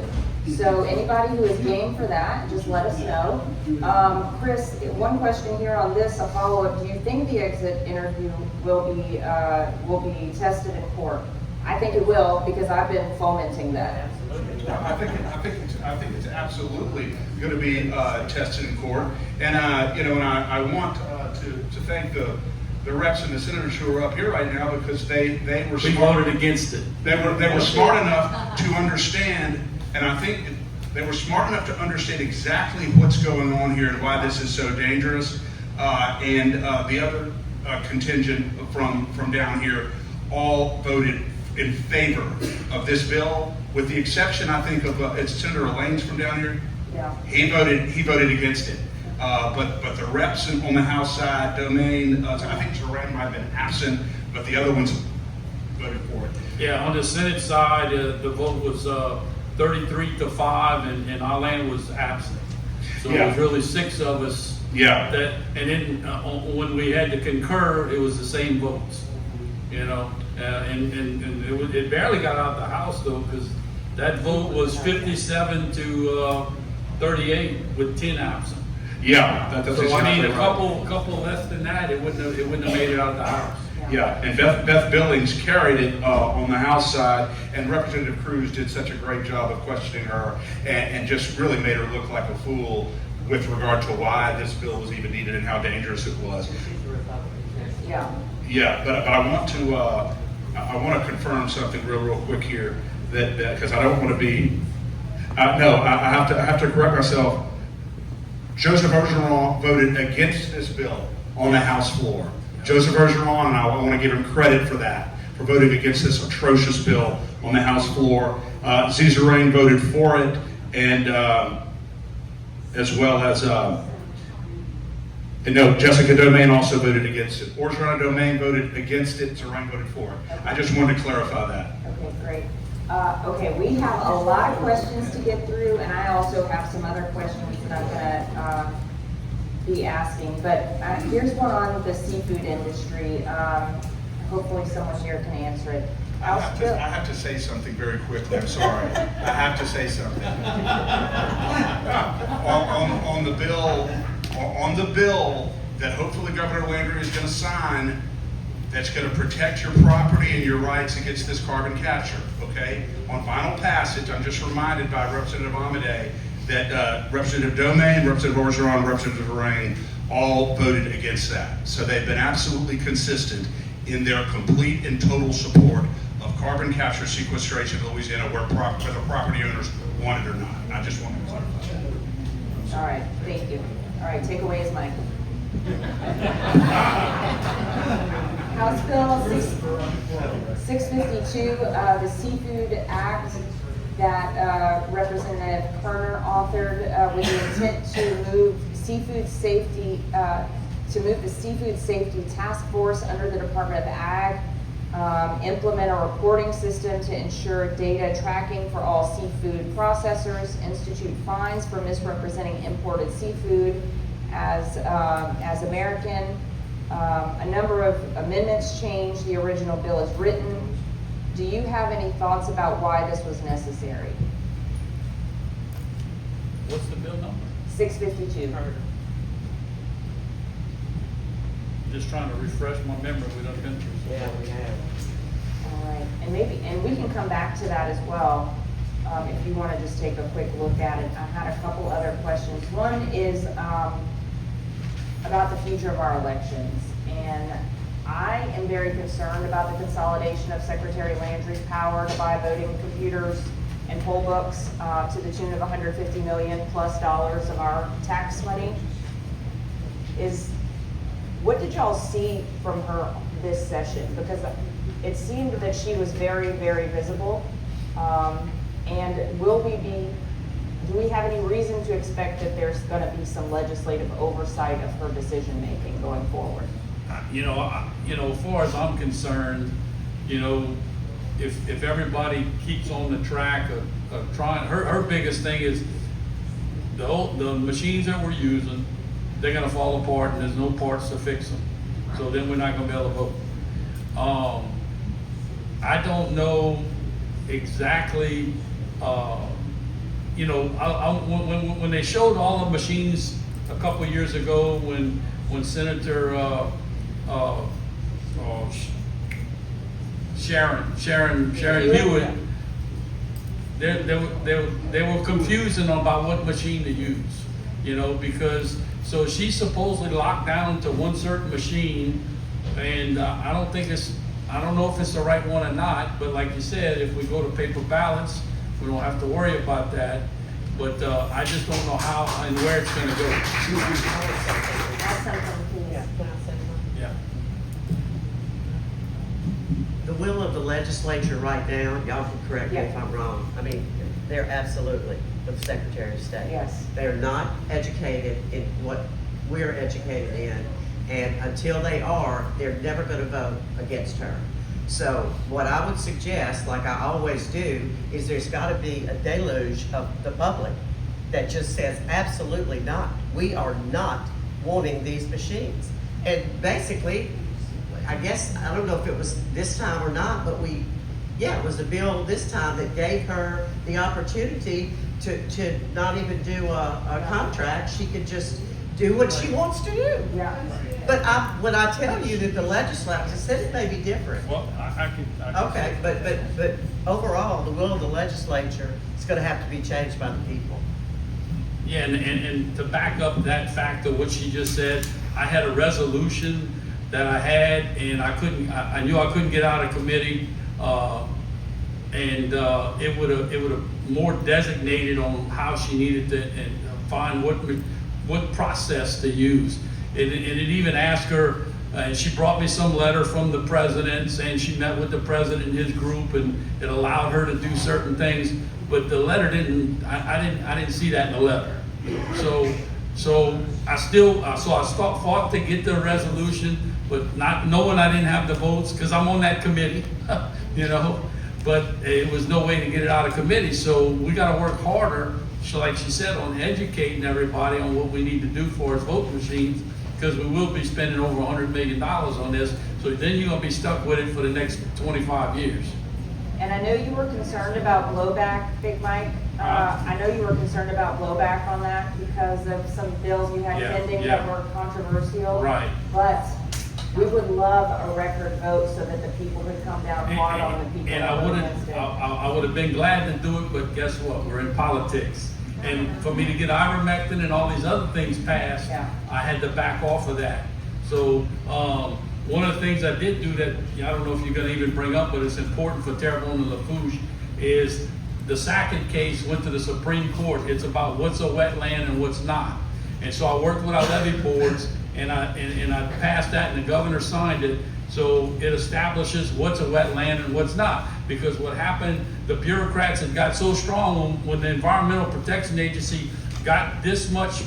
So anybody who is game for that, just let us know. Chris, one question here on this, a follow-up. Do you think the exit interview will be tested in court? I think it will, because I've been fomenting that. I think it's absolutely going to be tested in court, and I want to thank the reps and the senators who are up here right now, because they were We smart. voted against it. They were smart enough to understand, and I think they were smart enough to understand exactly what's going on here and why this is so dangerous. And the other contingent from down here all voted in favor of this bill, with the exception, I think, of it's Senator Lanes from down here. Yeah. He voted against it. But the reps on the House side, Domain, I think Jerome might have been absent, but the other ones voted for it. Yeah, on the Senate side, the vote was 33-5, and Arlan was absent. So it was really 6 of us. Yeah. And then when we had to concur, it was the same votes. And it barely got out the House though, because that vote was 57-38 with 10 absent. Yeah, that's So I mean, exactly a couple less than that, it wouldn't have made it out the House. Yeah, and Beth Billings carried it on the House side, and Representative Cruz did such a great job of questioning her and just really made her look like a fool with regard to why this bill was even needed and how dangerous it was. Yeah. Yeah, but I want to confirm something real quick here, that because I don't want to be. I have to correct myself. Joseph Ogeron voted against this bill on the House floor. Joseph Ogeron, and I want to give him credit for that, for voting against this atrocious bill on the House floor. Zizarain voted for it, and as well as, Jessica Domain also voted against it. Orgeron Domain voted against it, Zarain voted for it. I just wanted to clarify that. Okay, great. Okay, we have a lot of questions to get through, and I also have some other questions that I'm gonna be asking. But here's one on the seafood industry. Hopefully someone here can answer it. I have to say something very quickly. I'm sorry. I have to say something. On the bill that hopefully Governor Landry is going to sign, that's going to protect your property and your rights against this carbon capture. Okay. On final passage, I'm just reminded by Representative Amade that Representative Domain, Representative Orgeron, and Representative Zarain all voted against that. So they've been absolutely consistent in their complete and total support of carbon capture sequestration in Louisiana, whether property owners want it or not. I just wanted to clarify that. All right, thank you. All right, takeaway is Mike. House Bill 652, the Seafood Act that Representative Kerner authored with the intent to move seafood safety, the Seafood Safety Task Force under the Department of Ag, implement a reporting system to ensure data tracking for all seafood processors, institute fines for misrepresenting imported seafood as American. A number of amendments change the original bill as written. Do you have any thoughts about why this was necessary? What's the bill number? 652. Just trying to refresh my memory, we done been through so Yeah, we have. All right, and we can come back to that as well, if you want to just take a quick look at it. I had a couple other questions. One is about the future of our elections, and I am very concerned about the consolidation of Secretary Landry's power to buy voting computers and poll books to the tune of $150 million plus of our tax money. What did y'all see from her this session? Because it seemed that she was very, very visible. And do we have any reason to expect that there's going to be some legislative oversight of her decision-making going forward? As far as I'm concerned, if everybody keeps on the track of trying, her biggest thing is the machines that we're using, they're gonna fall apart and there's no parts to fix them. So then we're not gonna be able to vote. I don't know exactly, when they showed all the machines a couple of years ago when Senator Sharon Hewitt, they were confusing about what machine to use, because so she's supposedly locked down to one certain machine, and I don't know if it's the right one or not, but like you said, if we go to paper ballots, we don't have to worry about that. But I just don't know how and where it's gonna go. Yeah. The will of the legislature right now, y'all can correct me if I'm wrong, I mean, they're absolutely with the Secretary of State. Yes. They're not educated in what we're educated in, and until they are, they're never gonna vote against her. So what I would suggest, like I always do, is there's gotta be a deluge of the public that just says, absolutely not. We are not wanting these machines. And basically, I guess, I don't know if it was this time or not, but it was a bill this time that gave her the opportunity to not even do a contract. She could just do what she wants to do. Yeah. But when I tell you that the legislature said it may be different. Well, I can. Okay, but overall, the will of the legislature is gonna have to be changed by the people. Yeah, and to back up that fact of what she just said, I had a resolution that I had, and I knew I couldn't get out of committee, and it would have more designated on how she needed to and find what process to use. And it even asked her, and she brought me some letter from the president saying she met with the president and his group, and it allowed her to do certain things. But the letter didn't. I didn't see that in the letter. So I fought to get the resolution, but not knowing I didn't have the votes because I'm on that committee, you know. But it was no way to get it out of committee. So we got to work harder, like she said, on educating everybody on what we need to do for our vote machines, because we will be spending over $100 million on this. So then you're gonna be stuck with it for the next 25 years. And I know you were concerned about blowback, Big Mike. I know you were concerned about blowback on that because of some bills you had pending that were controversial. Right. But we would love a record vote so that the people could come down hard on the people And that vote against it. I would have been glad to do it, but guess what? We're in politics. And for me to get ivermectin and all these other things passed, I had to back off of that. So one of the things I did do that, I don't know if you're gonna even bring up, but it's important for Terrebonne and Lafourche, is the Sackett case went to the Supreme Court. It's about what's a wetland and what's not. And so I worked with our levee boards, and I passed that, and the governor signed it. So it establishes what's a wetland and what's not. Because what happened, the bureaucrats had got so strong when the Environmental Protection Agency got this much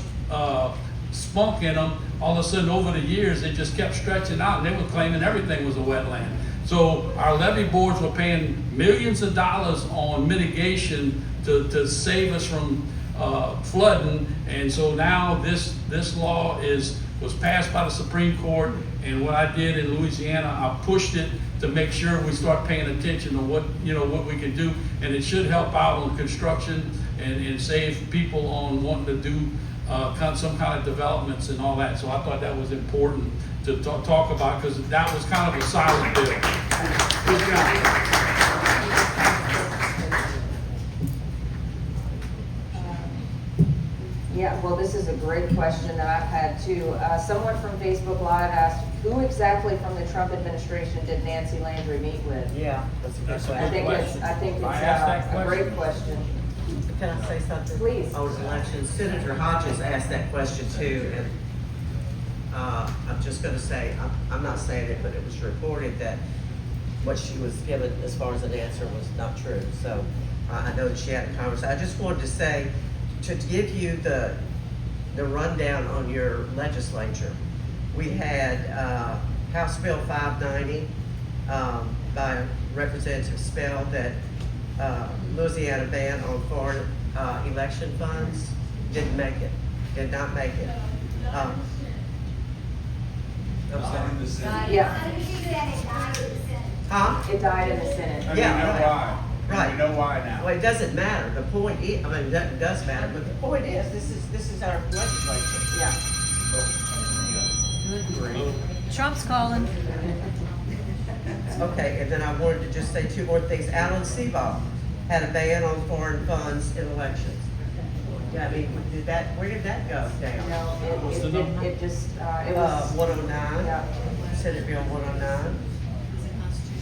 spunk in them, all of a sudden over the years, they just kept stretching out, and they were claiming everything was a wetland. So our levee boards were paying millions of dollars on mitigation to save us from flooding. And so now this law was passed by the Supreme Court, and what I did in Louisiana, I pushed it to make sure we start paying attention to what we can do, and it should help out on construction and save people on wanting to do some kind of developments and all that. So I thought that was important to talk about, because that was kind of a silent bill. Good job. Yeah, well, this is a great question that I've had too. Someone from Facebook Live asked, who exactly from the Trump administration did Nancy Landry meet with? Yeah, that's a good That's a question. I think it's I asked that a great question. Can I say something? Please. On elections, Senator Hodges asked that question too, and I'm just gonna say, I'm not saying it, but it was reported that what she was given as far as an answer was not true. So I know that she had a conversation. I just wanted to say, to give you the rundown on your legislature, we had House Bill 590 by Representative Spell that Louisiana ban on foreign election funds did not make it. I'm sorry. Yeah, Huh? it died in the Senate. Yeah, right. We know why now. Well, it doesn't matter. The point is, it does matter, but the point is, this is our legislature. Yeah. Trump's calling. Okay, and then I wanted to just say two more things. Alan Seabaugh had a ban on foreign funds in elections. Yeah, I mean, where did that go down? No, it just, it was. 109, Yeah. Senate Bill 109.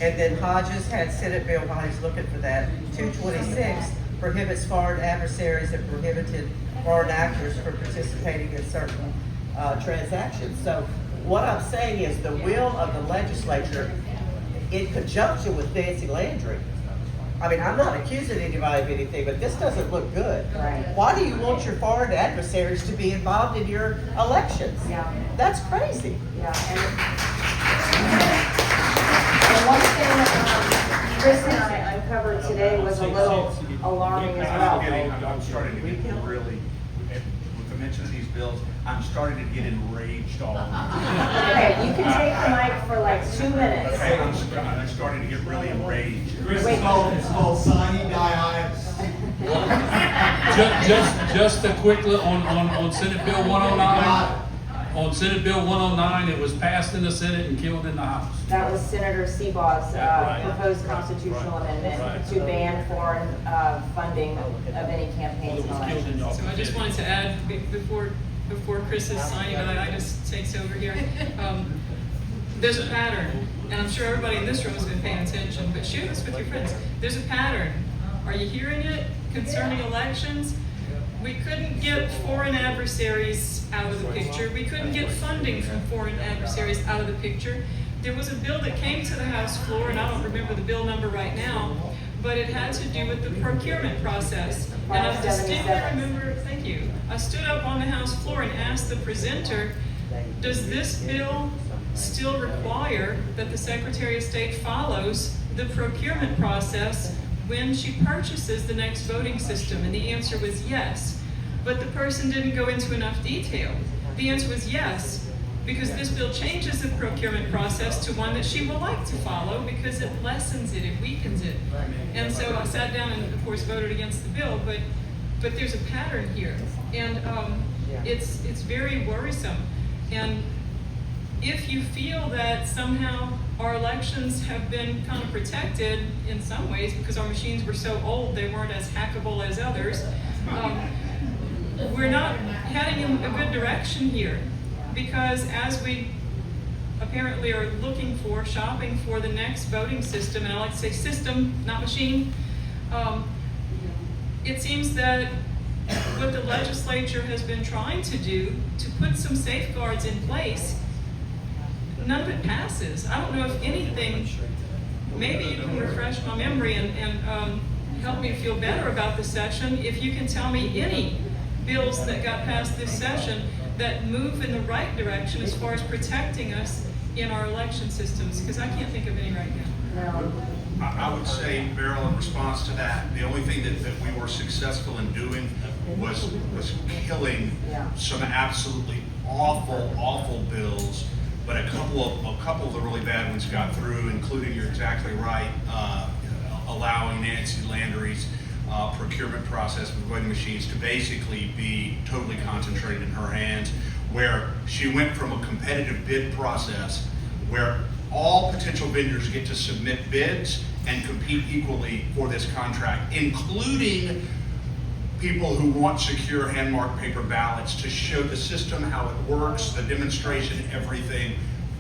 And then Hodges had Senate Bill, while he's looking for that, 226 prohibits foreign adversaries and prohibited foreign actors from participating in certain transactions. So what I'm saying is the will of the legislature in conjunction with Nancy Landry. I mean, I'm not accusing anybody of anything, but this doesn't look good. Right. Why do you want your foreign adversaries to be involved in your elections? Yeah. That's crazy. Yeah, and one thing that Chris and I uncovered today was a little alarming as well. I'm starting to get really, with the mention of these bills, I'm starting to get enraged all over. Okay, you can take the mic for like 2 minutes. Okay, I'm starting to get really enraged. Wait. It's called sine die-itis. Just a quick look on Senate Bill 109. On Senate Bill 109, it was passed in the Senate and killed in the House. That was Senator Seabaugh's Right. proposed constitutional amendment Right. to ban foreign funding of any campaigns and It was killed in elections. y'all. So I just wanted to add, before Chris is signing, I just takes over here. There's a pattern, and I'm sure everybody in this room has been paying attention, but share this with your friends. There's a pattern. Are you hearing it concerning elections? We couldn't get foreign adversaries out of the picture. We couldn't get funding from foreign adversaries out of the picture. There was a bill that came to the House floor, and I don't remember the bill number right now, but it had to do with the procurement process. And I distinctly remember, thank you, I stood up on the House floor and asked the presenter, does this bill still require that the Secretary of State follows the procurement process when she purchases the next voting system? And the answer was yes. But the person didn't go into enough detail. The answer was yes, because this bill changes the procurement process to one that she will like to follow because it lessens it, it weakens it. And so I sat down and of course voted against the bill, but there's a pattern here. And it's very worrisome. And if you feel that somehow our elections have been kind of protected in some ways because our machines were so old they weren't as hackable as others, we're not heading in a good direction here, because as we apparently are looking for, shopping for the next voting system, and I like to say system, not machine, it seems that what the legislature has been trying to do to put some safeguards in place, none of it passes. I don't know if anything, maybe you can refresh my memory and help me feel better about this session. If you can tell me any bills that got passed this session that move in the right direction as far as protecting us in our election systems, because I can't think of any right now. No. I would say, Beryl, in response to that, the only thing that we were successful in doing was killing some absolutely awful bills, but a couple of the really bad ones got through, including, you're exactly right, allowing Nancy Landry's procurement process with voting machines to basically be totally concentrated in her hands, where she went from a competitive bid process where all potential vendors get to submit bids and compete equally for this contract, including people who want secure hand-marked paper ballots to show the system, how it works, the demonstration, everything.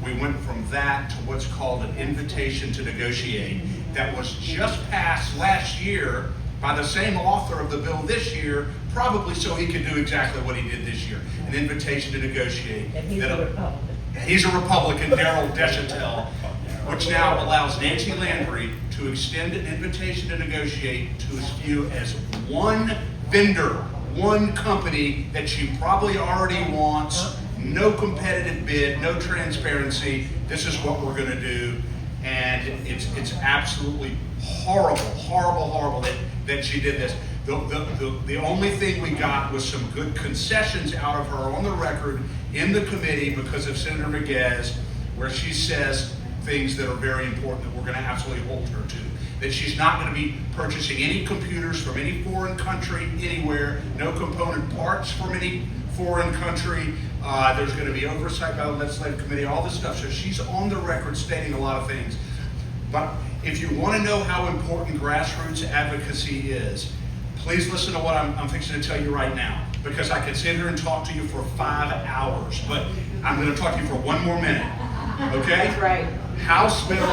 We went from that to what's called an invitation to negotiate that was just passed last year by the same author of the bill this year, probably so he could do exactly what he did this year, an invitation to negotiate. And he's a Republican. He's a Republican, Daryl Deschantel, which now allows Nancy Landry to extend an invitation to negotiate to as few as one vendor, one company that she probably already wants, no competitive bid, no transparency. This is what we're going to do. And it's absolutely horrible that she did this. The only thing we got was some good concessions out of her on the record in the committee because of Senator Miguez, where she says things that are very important that we're going to absolutely hold her to. That she's not going to be purchasing any computers from any foreign country anywhere, no component parts from any foreign country. There's going to be oversight by the legislative committee, all this stuff. So she's on the record stating a lot of things. But if you want to know how important grassroots advocacy is, please listen to what I'm fixing to tell you right now, because I could sit here and talk to you for 5 hours, but I'm going to talk to you for 1 more minute, okay? That's right. House Bill,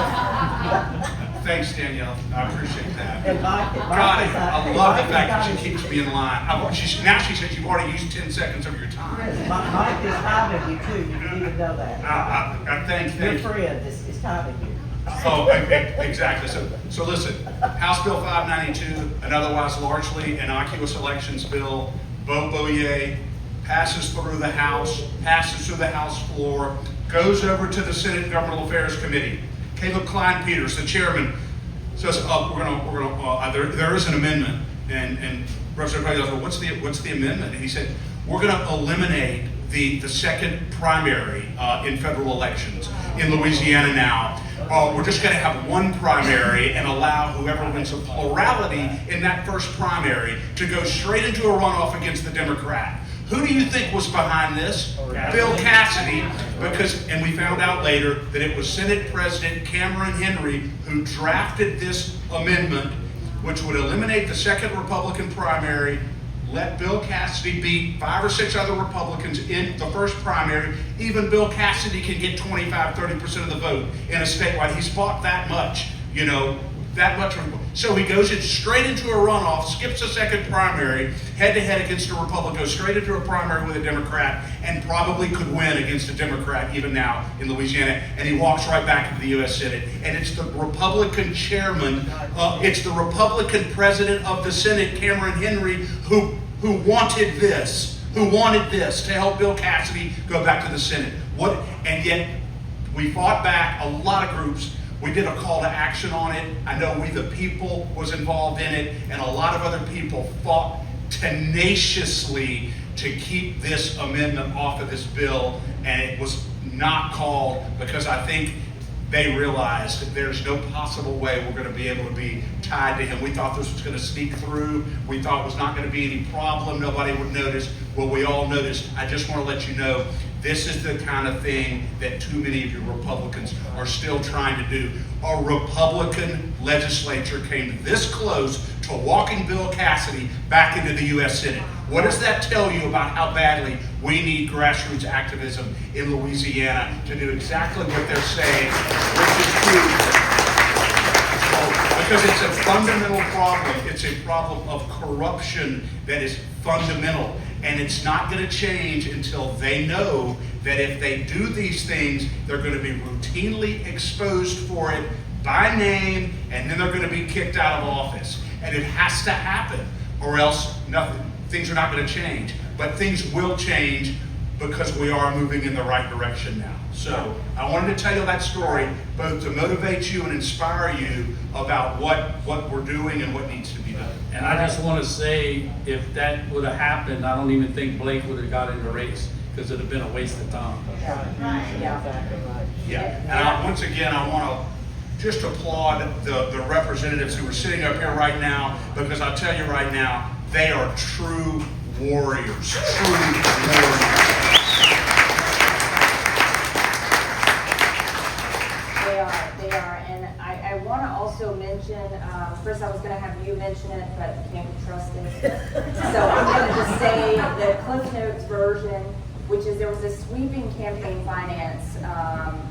thanks Danielle, I appreciate that. And Mike, Got it, I love the fact that she keeps me in line. Now she says you've already used 10 seconds of your time. Mike is timing you too, you didn't even know that. Thank Your you. friend is timing you. Oh, exactly. So listen, House Bill 592, an otherwise largely innocuous elections bill, vote yay, passes through the House floor, goes over to the Senate Governmental Affairs Committee. Caleb Klein Peters, the chairman, says, there is an amendment, and Representative Peggy goes, well, what's the amendment? And he said, we're going to eliminate the second primary in federal elections in Louisiana now. We're just going to have one primary and allow whoever wins a plurality in that first primary to go straight into a runoff against the Democrat. Who do you think was behind this? Bill Cassidy, and we found out later that it was Senate President Cameron Henry who drafted this amendment, which would eliminate the second Republican primary, let Bill Cassidy beat 5 or 6 other Republicans in the first primary. Even Bill Cassidy can get 25, 30% of the vote in a statewide. He's fought that much, that much. So he goes straight into a runoff, skips a second primary, head-to-head against a Republican, goes straight into a primary with a Democrat, and probably could win against a Democrat even now in Louisiana. And he walks right back into the U.S. Senate. And it's the Republican chairman, it's the Republican president of the Senate, Cameron Henry, who wanted this to help Bill Cassidy go back to the Senate. And yet we fought back, a lot of groups. We did a call to action on it. I know We the People was involved in it, and a lot of other people fought tenaciously to keep this amendment off of this bill, and it was not called because I think they realized that there's no possible way we're going to be able to be tied to him. We thought this was going to sneak through. We thought it was not going to be any problem. Nobody would notice. Well, we all noticed. I just want to let you know, this is the kind of thing that too many of you Republicans are still trying to do. A Republican legislature came this close to walking Bill Cassidy back into the U.S. Senate. What does that tell you about how badly we need grassroots activism in Louisiana to do exactly what they're saying, which is true? Because it's a fundamental problem. It's a problem of corruption that is fundamental. And it's not going to change until they know that if they do these things, they're going to be routinely exposed for it by name, and then they're going to be kicked out of office. And it has to happen, or else things are not going to change. But things will change because we are moving in the right direction now. So I wanted to tell you that story, both to motivate you and inspire you about what we're doing and what needs to be done. And I just want to say, if that would have happened, I don't even think Blake would have got in the race, because it would have been a waste of time. And once again, I want to just applaud the representatives who are sitting up here right now, because I'll tell you right now, they are true warriors. True warriors. They are, and I want to also mention, first I was going to have you mention it, but can't be trusted. So I'm going to just say the Cliff Notes version, which is there was a sweeping campaign finance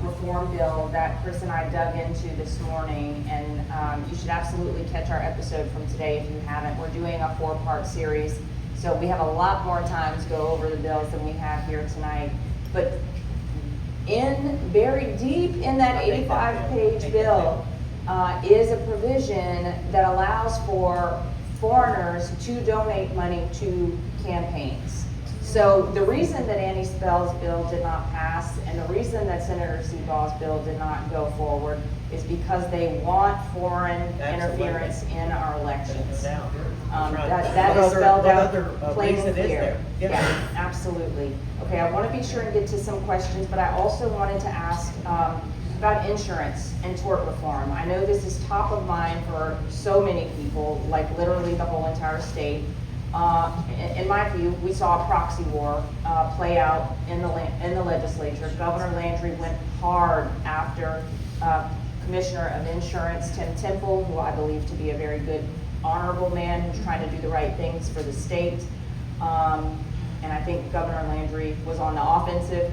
reform bill that Chris and I dug into this morning, and you should absolutely catch our episode from today if you haven't. We're doing a 4-part series, so we have a lot more time to go over the bills than we have here tonight. But buried deep in that 85-page bill is a provision that allows for foreigners to donate money to campaigns. So the reason that Annie Spell's bill did not pass and the reason that Senator Seaball's bill did not go forward is because they want foreign interference in our elections. That is spelled out plain and clear. Yeah, absolutely. Okay, I want to be sure and get to some questions, but I also wanted to ask about insurance and tort reform. I know this is top of mind for so many people, like literally the whole entire state. In my view, we saw a proxy war play out in the legislature. Governor Landry went hard after Commissioner of Insurance Tim Temple, who I believe to be a very good, honorable man who's trying to do the right things for the state. And I think Governor Landry was on the offensive.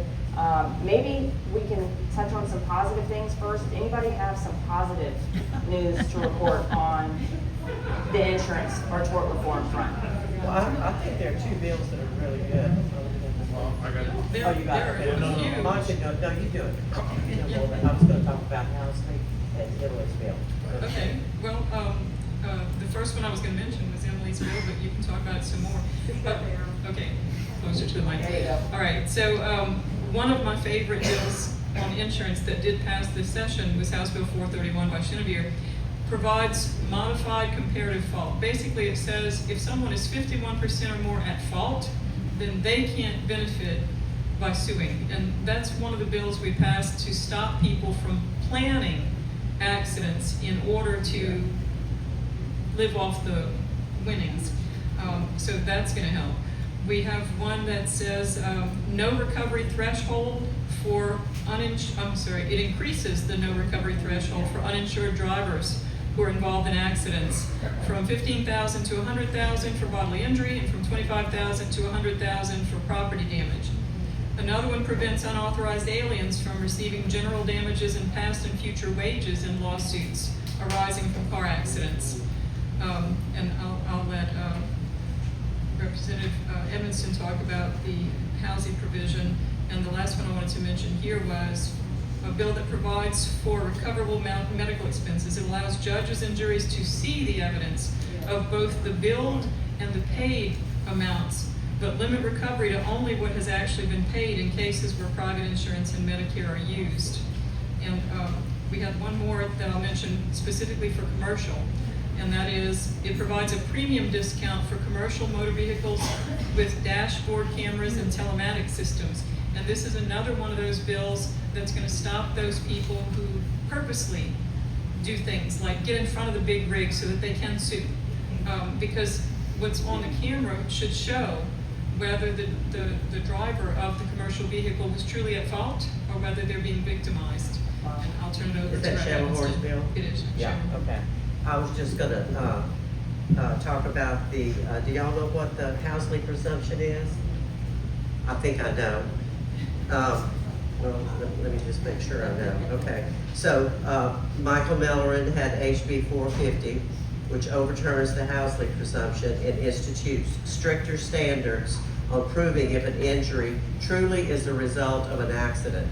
Maybe we can touch on some positive things first. Anybody have some positive news to report on the insurance or tort reform front? Well, I think there are 2 bills that are really good. I got it. Oh, you got it. There are huge. Mine said, no, you do it. I was going to talk about housing and Italy's bill. Okay, well, the first one I was going to mention was Emily's bill, but you can talk about it some more. Okay, closer to the mic. There you go. All right, so one of my favorite bills on insurance that did pass this session was House Bill 431 by Chenevere. Provides modified comparative fault. Basically, it says if someone is 51% or more at fault, then they can't benefit by suing. And that's one of the bills we passed to stop people from planning accidents in order to live off the winnings. So that's going to help. We have one that says no recovery threshold for it increases the no recovery threshold for uninsured drivers who are involved in accidents from $15,000 to $100,000 for bodily injury and from $25,000 to $100,000 for property damage. Another one prevents unauthorized aliens from receiving general damages and past and future wages in lawsuits arising from car accidents. And I'll let Representative Edmondson talk about the housing provision. And the last one I wanted to mention here was a bill that provides for recoverable medical expenses. It allows judges and juries to see the evidence of both the billed and the paid amounts, but limit recovery to only what has actually been paid in cases where private insurance and Medicare are used. And we have one more that I'll mention specifically for commercial, and that is it provides a premium discount for commercial motor vehicles with dashboard cameras and telematic systems. And this is another one of those bills that's going to stop those people who purposely do things like get in front of the big rig so that they can sue. Because what's on the camera should show whether the driver of the commercial vehicle was truly at fault or whether they're being victimized. And I'll turn it over Is to that Shamahor's bill? It is. Yeah, Shamahor. okay. I was just gonna, talk about the, do y'all know what the Housley presumption is? I think I know. Well, let me just make sure I know. Okay. So, Michael Mellerin had HB 450, which overturns the Housley presumption and institutes stricter standards on proving if an injury truly is the result of an accident.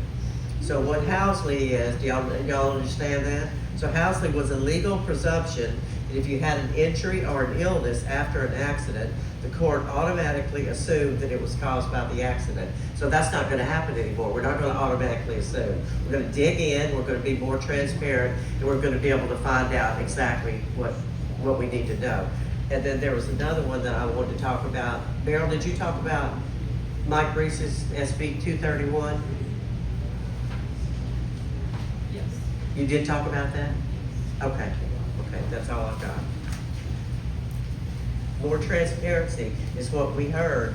So what Housley is, do y'all understand that? So Housley was a legal presumption that if you had an injury or an illness after an accident, the court automatically assumed that it was caused by the accident. So that's not gonna happen anymore. We're not gonna automatically assume. We're gonna dig in, we're gonna be more transparent, and we're gonna be able to find out exactly what we need to know. And then there was another one that I wanted to talk about. Beryl, did you talk about Mike Reese's SB 231? Yes. You did talk about that? Okay, that's all I've got. More transparency is what we heard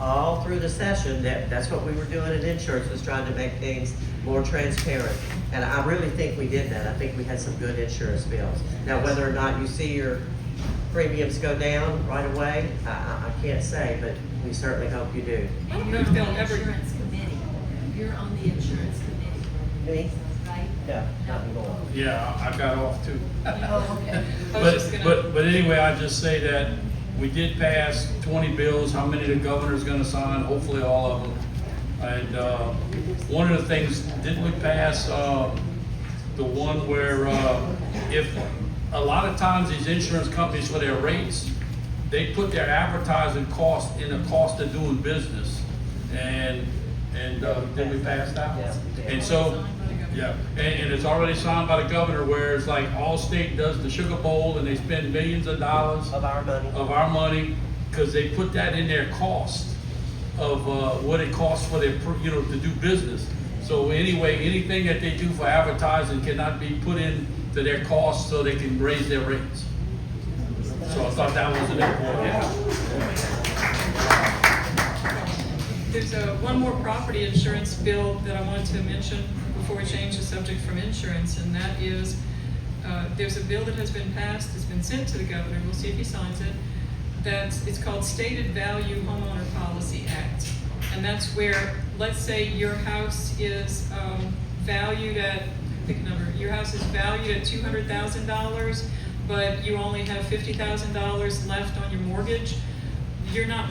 all through the session, that's what we were doing in insurance, was trying to make things more transparent. And I really think we did that. I think we had some good insurance bills. Now, whether or not you see your premiums go down right away, I can't say, but we certainly hope you do. I don't And know you're if on they'll the ever. insurance committee. You're on the insurance committee, Me? right? No, not anymore. Yeah, I got off too. Oh, okay. I was just gonna- But anyway, I just say that we did pass 20 bills. How many the governor's gonna sign? Hopefully all of them. And one of the things, didn't we pass the one where if a lot of times these insurance companies for their rates, they put their advertising cost in the cost of doing business. And did we pass that? Yeah. And so, yeah, and it's already signed by the governor, where it's like Allstate does the Sugar Bowl and they spend millions of dollars Of our money. because they put that in their cost of what it costs for their, to do business. So anyway, anything that they do for advertising cannot be put in to their costs so they can raise their rates. So I thought that was an important. There's one more property insurance bill that I wanted to mention before we change the subject from insurance, and that is, there's a bill that has been passed, it's been sent to the governor, we'll see if he signs it, it's called Stated Value Homeowner Policy Act. And that's where, let's say your house is valued at, pick a number, your house is valued at $200,000, but you only have $50,000 left on your mortgage. You're not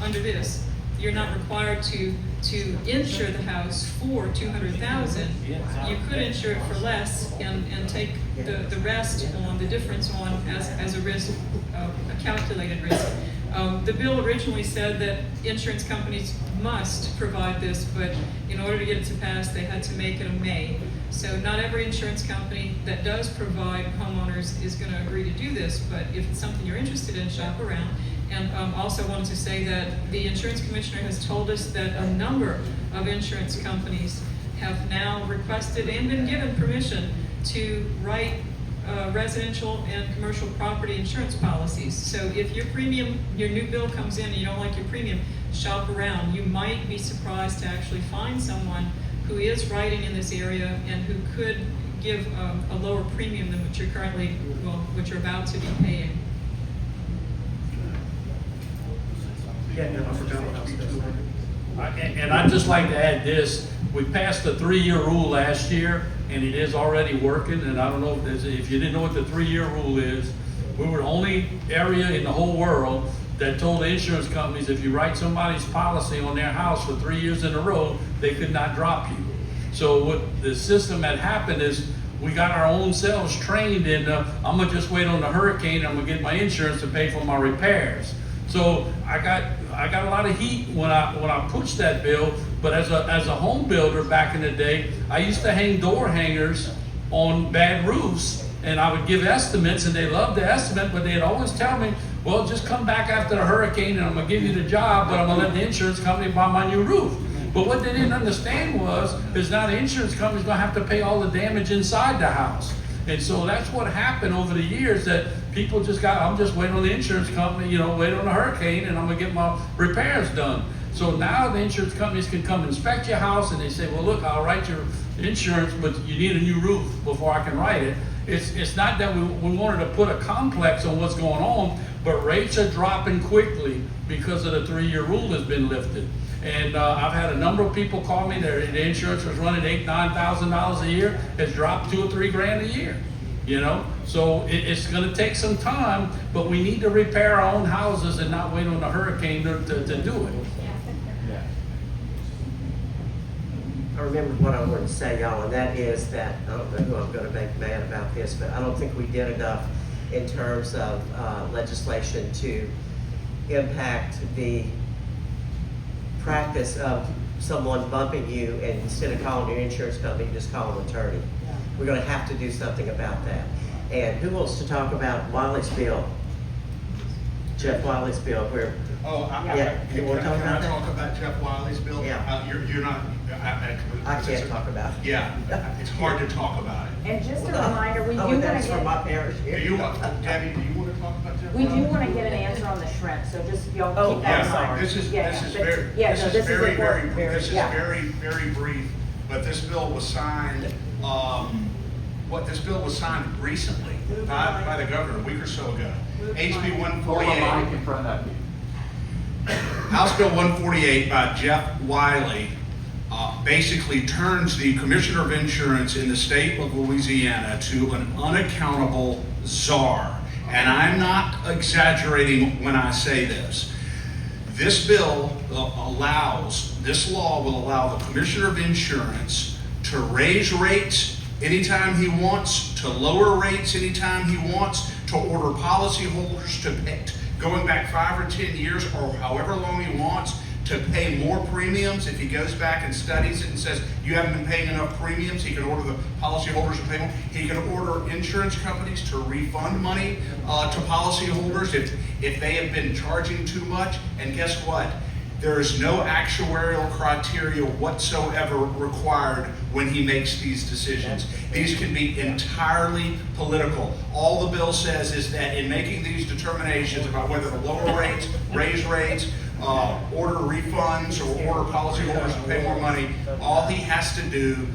under this, you're not required to insure the house for $200,000. You could insure it for less and take the rest on, the difference on as a risk, a calculated risk. The bill originally said that insurance companies must provide this, but in order to get it to pass, they had to make it a may. So not every insurance company that does provide homeowners is going to agree to do this, but if it's something you're interested in, shop around. And also wanted to say that the insurance commissioner has told us that a number of insurance companies have now requested and been given permission to write residential and commercial property insurance policies. So if your new bill comes in and you don't like your premium, shop around. You might be surprised to actually find someone who is writing in this area and who could give a lower premium than what you're currently, what you're about to be paying. And I'd just like to add this, we passed the 3-year rule last year, and it is already working. And I don't know if you didn't know what the 3-year rule is, we were the only area in the whole world that told the insurance companies if you write somebody's policy on their house for 3 years in a row, they could not drop you. So what the system had happened is we got our own selves trained in, I'm gonna just wait on the hurricane, I'm gonna get my insurance to pay for my repairs. So I got a lot of heat when I pushed that bill, but as a home builder back in the day, I used to hang door hangers on bad roofs, and I would give estimates, and they loved the estimate, but they'd always tell me, well, just come back after the hurricane and I'm gonna give you the job, but I'm gonna let the insurance company buy my new roof. But what they didn't understand is now the insurance company's gonna have to pay all the damage inside the house. And so that's what happened over the years, that people just I'm just waiting on the insurance company, wait on the hurricane, and I'm gonna get my repairs done. So now the insurance companies can come inspect your house, and they say, well, look, I'll write your insurance, but you need a new roof before I can write it. It's not that we wanted to put a complex on what's going on, but rates are dropping quickly because of the 3-year rule has been lifted. And I've had a number of people call me, the insurance was running $8,000–9,000 a year, has dropped $2 or $3 grand a year. So it's going to take some time, but we need to repair our own houses and not wait on the hurricane to do it. I remember what I wanted to say, y'all, and that is that, I don't know who I'm going to make mad about this, but I don't think we did enough in terms of legislation to impact the practice of someone bumping you, and instead of calling your insurance company, you just call an attorney. We're going to have to do something about that. And who wants to talk about Wiley's bill? Jeff Wiley's bill, where... You want to talk about that? Talk about Jeff Wiley's bill? Yeah. You're not... I can't talk about it. Yeah, it's hard to talk about it. And just a reminder, we do want to that's from my get, parents here. Debbie, do you want to talk about Jeff we do Wiley's want to bill? get an answer on the shrimp, so just y'all Oh, keep that in yeah, mind. This is important. very brief, but this bill was signed, this bill was signed recently by the governor a week or so ago. HB 148. in front of you. House Bill 148 by Jeff Wiley basically turns the Commissioner of Insurance in the state of Louisiana to an unaccountable czar. And I'm not exaggerating when I say this. This bill this law will allow the Commissioner of Insurance to raise rates anytime he wants, to lower rates anytime he wants, to order policyholders to pay, going back 5 or 10 years or however long he wants, to pay more premiums. If he goes back and studies it and says you haven't been paying enough premiums, he can order the policyholders to pay more. He can order insurance companies to refund money to policyholders if they have been charging too much. And guess what? There is no actuarial criteria whatsoever required when he makes these decisions. These can be entirely political. All the bill says is that in making these determinations about whether to lower rates, raise rates, order refunds, or order policyholders to pay more money, all he has to do,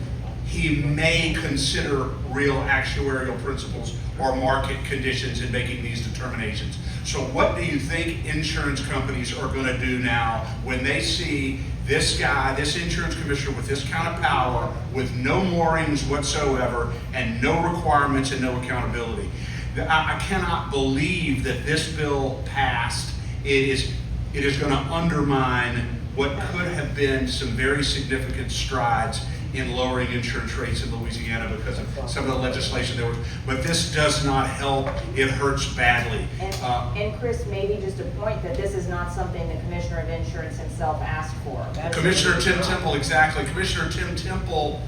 he may consider real actuarial principles or market conditions in making these determinations. So what do you think insurance companies are going to do now when they see this guy, this insurance commissioner with this kind of power, with no moorings whatsoever and no requirements and no accountability? I cannot believe that this bill passed. It is going to undermine what could have been some very significant strides in lowering insurance rates in Louisiana because of some of the legislation there was. But this does not help. It hurts badly. And Chris, maybe just a point that this is not something the Commissioner of Insurance himself asked for. Commissioner Tim Temple, exactly. Commissioner Tim Temple,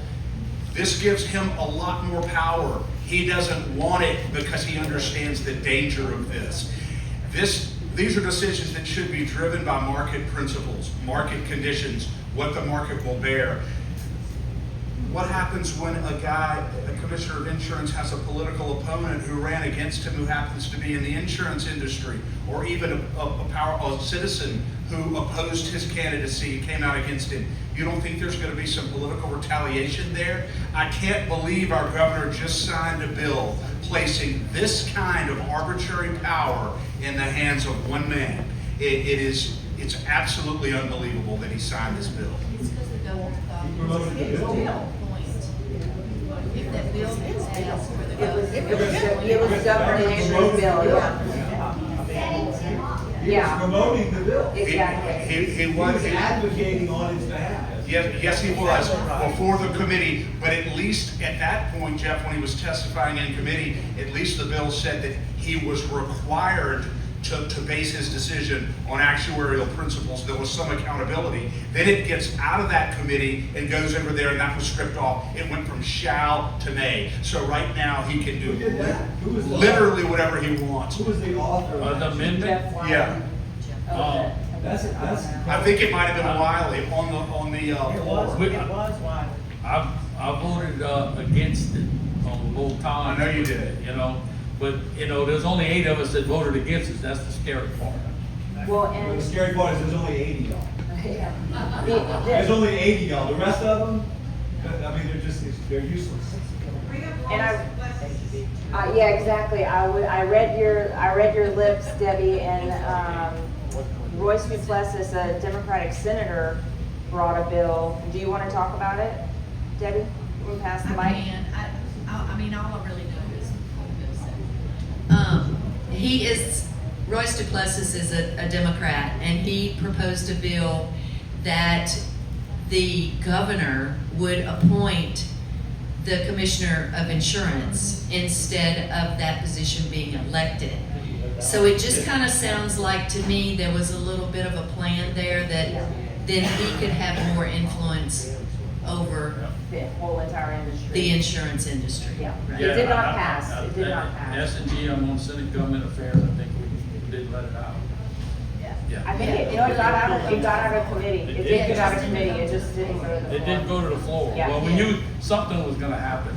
this gives him a lot more power. He doesn't want it because he understands the danger of this. These are decisions that should be driven by market principles, market conditions, what the market will bear. What happens when a commissioner of insurance has a political opponent who ran against him who happens to be in the insurance industry, or even a citizen who opposed his candidacy and came out against him? You don't think there's going to be some political retaliation there? I can't believe our governor just signed a bill placing this kind of arbitrary power in the hands of one man. It's absolutely unbelievable that he signed this bill. It's because the governor thought it was his bill point. If that bill gets passed for the It was Governor Andrews' bill, yeah. Yeah, Promoting the bill. exactly. He He was advocating on its behalf. Yes, he was, before the committee, but at least at that point, Jeff, when he was testifying in committee, at least the bill said that he was required to base his decision on actuarial principles. There was some accountability. Then it gets out of that committee and goes over there, and that was stripped off. It went from shall to may. So right now, he can Who do did that? Who was the literally whatever he wants. Who was the author of The that? amendment, Jeff Wyman. Yeah. um, That's. I think it might have been Wiley on the floor. I voted against it on both times. I know you did. You know, but, you know, there's only 8 of us that voted against it, that's the scary part. Well, The and, scary part is there's only 80 y'all. yeah. There's only 80 y'all. The rest of them, I mean, they're useless. And yeah, exactly. I read your lips, Debbie, and Royce Duplessis, a Democratic senator, brought a bill. Do you want to talk about it, Debbie? Can we pass the mic? I can. I mean, all I really know is what Bill said. Royce Duplessis is a Democrat, and he proposed a bill that the governor would appoint the commissioner of insurance instead of that position being elected. So it just kind of sounds like to me there was a little bit of a plan there that then he could have more influence over The whole entire industry. the insurance industry. Yeah. Right? It did not pass. It did not pass. S&G, I'm on Senate Government Affairs, I think we didn't let it out. Yeah. I think it got out of committee. It did get out of committee. It just didn't go to the floor. It didn't go to the floor. Yeah. Well, we knew something was gonna happen.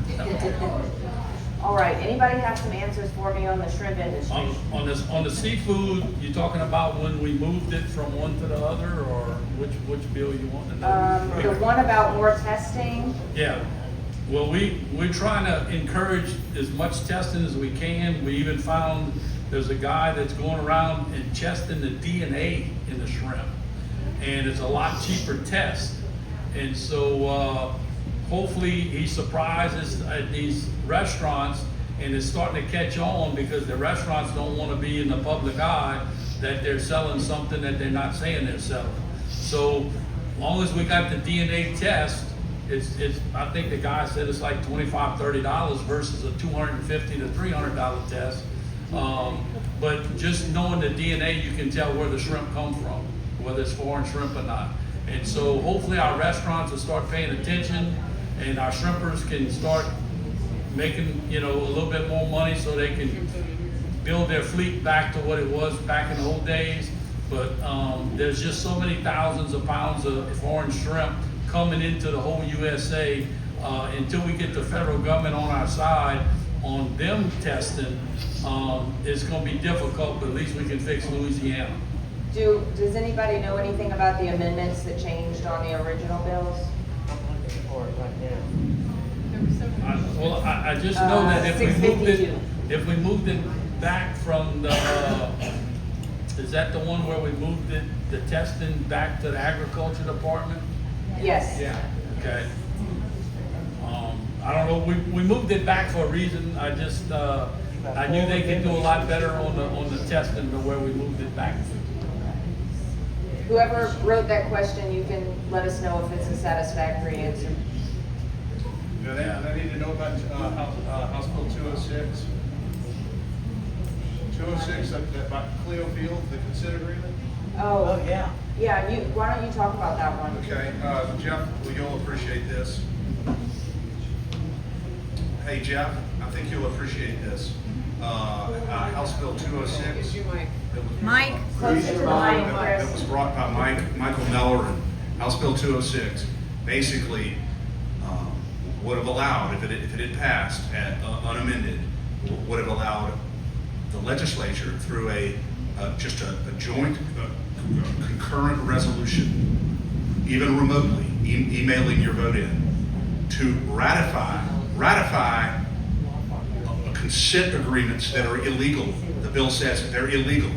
All right, anybody have some answers for me on the shrimp industry? On the seafood, you talking about when we moved it from one to the other, or which bill you want to know? The one about more testing, Yeah, well, we're trying to encourage as much testing as we can. We even found there's a guy that's going around and testing the DNA in the shrimp. And it's a lot cheaper test. And so, hopefully he surprises at these restaurants and it's starting to catch on because the restaurants don't want to be in the public eye that they're selling something that they're not saying they're selling. So, as long as we got the DNA test, I think the guy said it's like $25, $30 versus a $250 to $300 test. But just knowing the DNA, you can tell where the shrimp come from, whether it's foreign shrimp or not. And so hopefully our restaurants will start paying attention and our shrimpers can start making, a little bit more money so they can build their fleet back to what it was back in the old days. But there's just so many thousands of pounds of foreign shrimp coming into the whole USA. Until we get the federal government on our side on them testing, it's going to be difficult, but at least we can fix Louisiana. does anybody know anything about the amendments that changed on the original bills? I'm looking for it right now. I just know that if we moved it, 652. if we moved it back from the, is that the one where we moved it, the testing back to the agriculture department? Yes. Okay. I don't know, we moved it back for a reason, I just, I knew they could do a lot better on the testing than where we moved it back to. Whoever wrote that question, you can let us know if it's a satisfactory answer. I need to know about House Bill 206. 206, about Cleo Field, the consent agreement. Oh, yeah. yeah, why don't you talk about that one? Okay, Jeff, well, you'll appreciate this. Hey, Jeff, I think you'll appreciate this. House Bill 206. Mike? Closer to the mic, That Chris. was brought by Michael Meller, and House Bill 206 basically would have allowed, if it had passed unamended, would have allowed the legislature through just a joint concurrent resolution, even remotely, emailing your vote in, to ratify consent agreements that are illegal. The bill says they're illegal.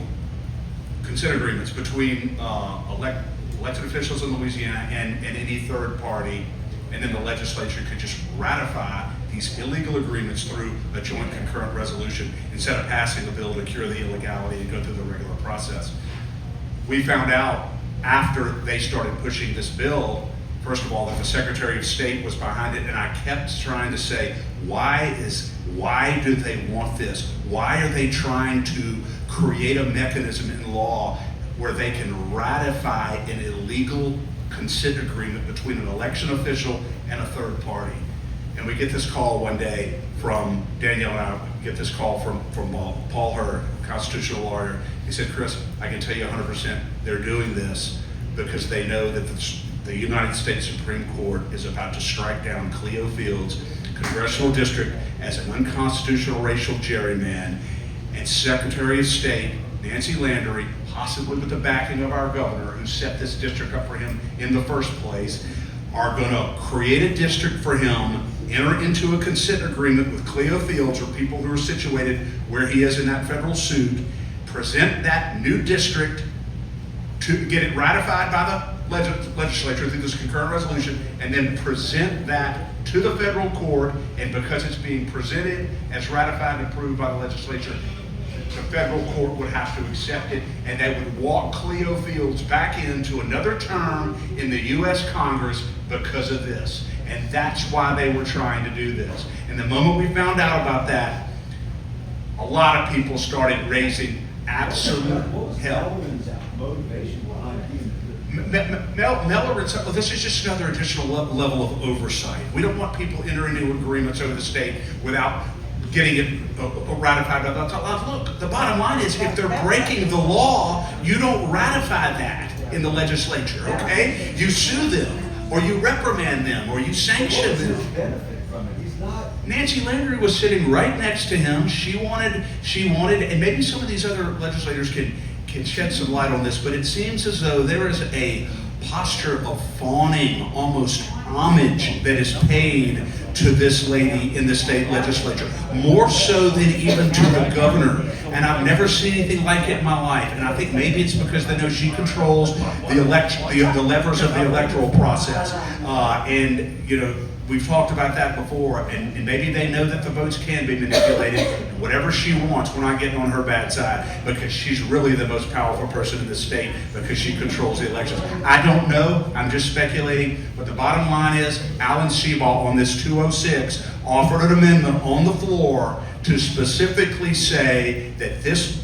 Consent agreements between elected officials in Louisiana and any third party, and then the legislature could just ratify these illegal agreements through a joint concurrent resolution instead of passing a bill to cure the illegality and go through the regular process. We found out after they started pushing this bill, first of all, that the Secretary of State was behind it, and I kept trying to say, why do they want this? Why are they trying to create a mechanism in law where they can ratify an illegal consent agreement between an election official and a third party? And we get this call one day from Danielle, and I get this call from Paul Hurd, constitutional lawyer. He said, Chris, I can tell you 100% they're doing this because they know that the United States Supreme Court is about to strike down Cleo Fields' congressional district as an unconstitutional racial gerrymander, and Secretary of State Nancy Landry, possibly with the backing of our governor who set this district up for him in the first place, are going to create a district for him, enter into a consent agreement with Cleo Fields or people who are situated where he is in that federal suit, present that new district to get it ratified by the legislature through this concurrent resolution, and then present that to the federal court. And because it's being presented as ratified and approved by the legislature, the federal court would have to accept it, and they would walk Cleo Fields back into another term in the U.S. Congress because of this. And that's why they were trying to do this. And the moment we found out about that, a lot of people started raising absolute hell. Motivation behind This is just another additional level of oversight. We don't want people entering into agreements over the state without getting it ratified by the look, the bottom line is if they're breaking the law, you don't ratify that in the legislature, okay? You sue them, or you reprimand them, or you sanction them. Nancy Landry was sitting right next to him. She wanted, and maybe some of these other legislators can shed some light on this, but it seems as though there is a posture of fawning, almost homage that is paid to this lady in the state legislature, more so than even to the governor. And I've never seen anything like it in my life. And I think maybe it's because they know she controls the levers of the electoral process. And you know, we've talked about that before, and maybe they know that the votes can be manipulated. And whatever she wants, we're not getting on her bad side, because she's really the most powerful person in the state because she controls the elections. I don't know, I'm just speculating, but the bottom line is Alan Seabaugh on this 206 offered an amendment on the floor to specifically say that this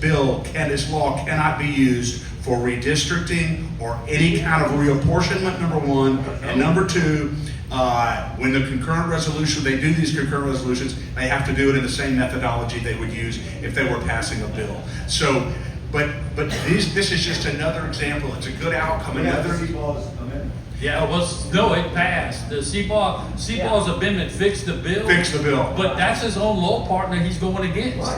law cannot be used for redistricting or any kind of reapportionment, number one, and number two, when the concurrent resolution, they do these concurrent resolutions, they have to do it in the same methodology they would use if they were passing a bill. So, but this is just another example. It's a good outcome. Yeah, no, it passed. The Seabaugh's amendment fixed the bill. Fixed the bill. But that's his own law partner he's going against.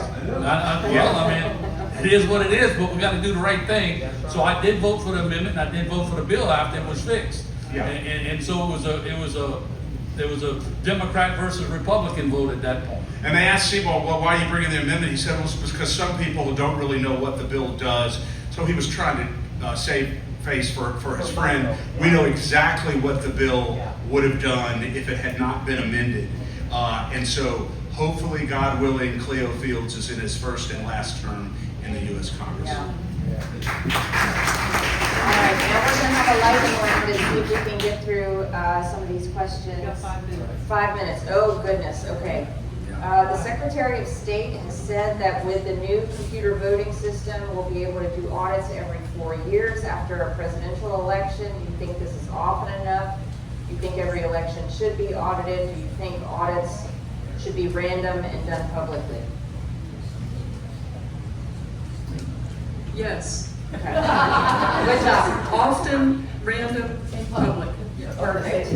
It is what it is, but we got to do the right thing. So I did vote for the amendment, and I did vote for the bill after it was fixed. Yeah. And so it was a Democrat versus Republican vote at that point. And they asked Seabaugh, well, why are you bringing the amendment? He said, well, it's because some people don't really know what the bill does. So he was trying to save face for his friend. We know exactly what the bill would have done if it had not been amended. And so hopefully, God willing, Cleo Fields is in his first and last term in the U.S. Congress. Yeah. All right, now we're going to have a lightning round and see if we can get through some of these questions. You got 5 minutes. 5 minutes. Oh, goodness. Okay. The Secretary of State has said that with the new computer voting system, we'll be able to do audits every 4 years after a presidential election. Do you think this is often enough? Do you think every election should be audited? Do you think audits should be random and done publicly? Yes. Okay. Good job. Often, random, in public. Perfect.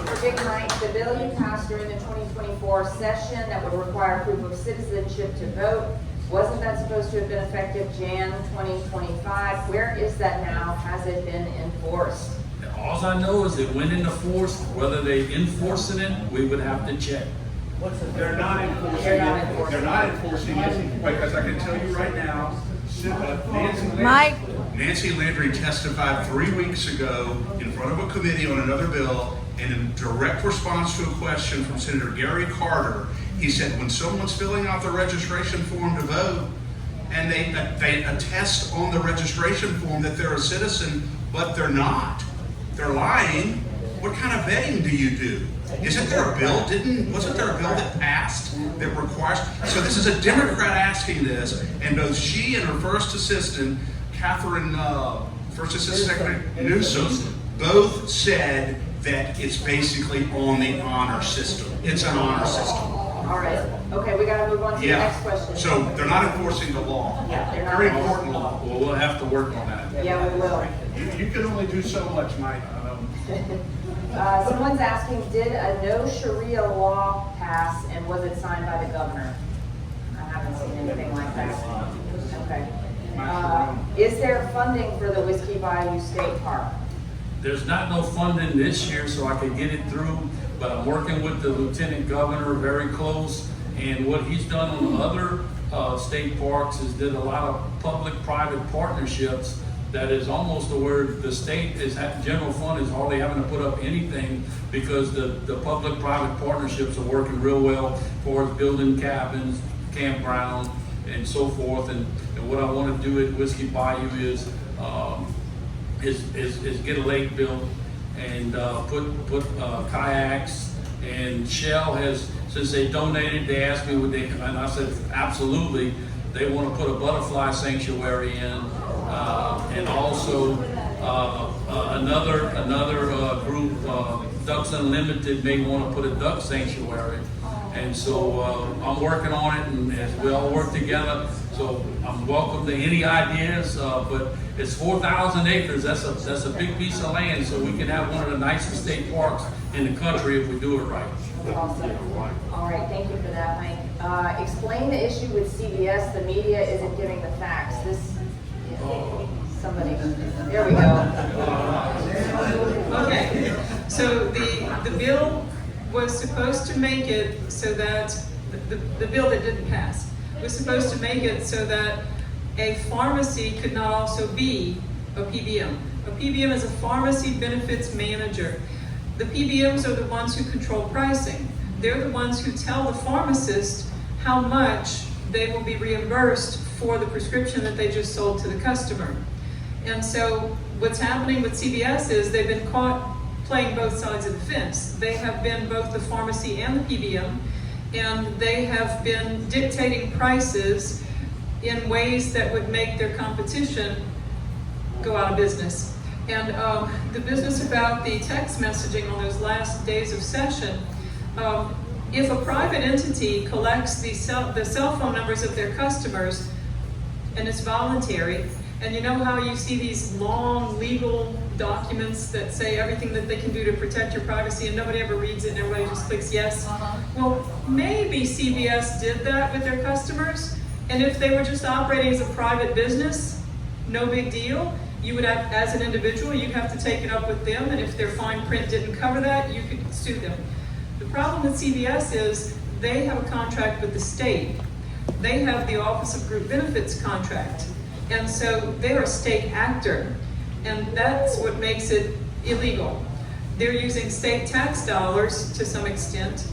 For Dick Knight, the bill you passed during the 2024 session that would require proof of citizenship to vote, wasn't that supposed to have been effective Jan 2025? Where is that now? Has it been enforced? All I know is it went into force. Whether they enforcing it, we would have to check. They're not enforcing it. They're not enforcing it because I can tell you right now, Nancy Landry testified 3 weeks ago in front of a committee on another bill, and in direct response to a question from Senator Gary Carter, he said when someone's filling out the registration form to vote, and they attest on the registration form that they're a citizen, but they're not, they're lying, what kind of vetting do you do? Isn't there a bill, wasn't there a bill that passed that requires, so this is a Democrat asking this, and both she and her first assistant, First Assistant Secretary Newsom, both said that it's basically on the honor system. It's an honor system. All right, okay, we gotta move on to the next question. So they're not enforcing the law. Yeah, they're not. Very important law. Well, we'll have to work on that. Yeah, we will. You can only do so much, Mike. Someone's asking, did a no Sharia law pass and was it signed by the governor? I haven't seen anything like that. Okay. Is there funding for the Whiskey Bayou State Park? There's not no funding this year, so I could get it through, but I'm working with the Lieutenant Governor very close, and what he's done on other state parks is did a lot of public-private partnerships that is almost to where the state is, general fund is hardly having to put up anything because the public-private partnerships are working real well for building cabins, campground, and so forth. And what I want to do at Whiskey Bayou is get a lake built and put kayaks. And Shell has, since they donated, they asked me would they, and I said absolutely. They want to put a butterfly sanctuary in, and also another group, Ducks Unlimited, may want to put a duck sanctuary. And so I'm working on it, and as we all work together. So I'm welcome to any ideas, but it's 4,000 acres. That's a big piece of land, so we can have one of the nicest state parks in the country if we do it right. Awesome. All right, thank you for that, Mike. Explain the issue with CBS. The media isn't giving the facts. Somebody, there we go. Okay, so the bill was supposed to make it so that, the bill that didn't pass, was supposed to make it so that a pharmacy could not also be a PBM. A PBM is a pharmacy benefits manager. The PBMs are the ones who control pricing. They're the ones who tell the pharmacist how much they will be reimbursed for the prescription that they just sold to the customer. And so what's happening with CVS is they've been caught playing both sides of the fence. They have been both the pharmacy and the PBM, and they have been dictating prices in ways that would make their competition go out of business. And the business about the text messaging on those last days of session, if a private entity collects the cell phone numbers of their customers, and it's voluntary, and you know how you see these long legal documents that say everything that they can do to protect your privacy and nobody ever reads it and everybody just clicks yes? Well, maybe CVS did that with their customers, and if they were just operating as a private business, no big deal. You would have, as an individual, you'd have to take it up with them, and if their fine print didn't cover that, you could sue them. The problem with CVS is they have a contract with the state. They have the Office of Group Benefits contract, and so they're a state actor, and that's what makes it illegal. They're using state tax dollars to some extent,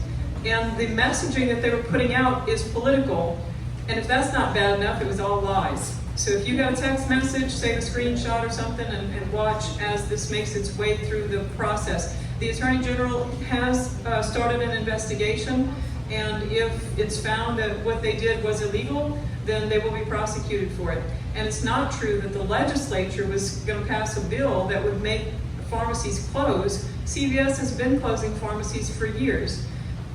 and the messaging that they were putting out is political, and if that's not bad enough, it was all lies. So if you got a text message, say a screenshot or something, and watch as this makes its way through the process. The Attorney General has started an investigation, and if it's found that what they did was illegal, then they will be prosecuted for it. And it's not true that the legislature was going to pass a bill that would make pharmacies close. CVS has been closing pharmacies for years.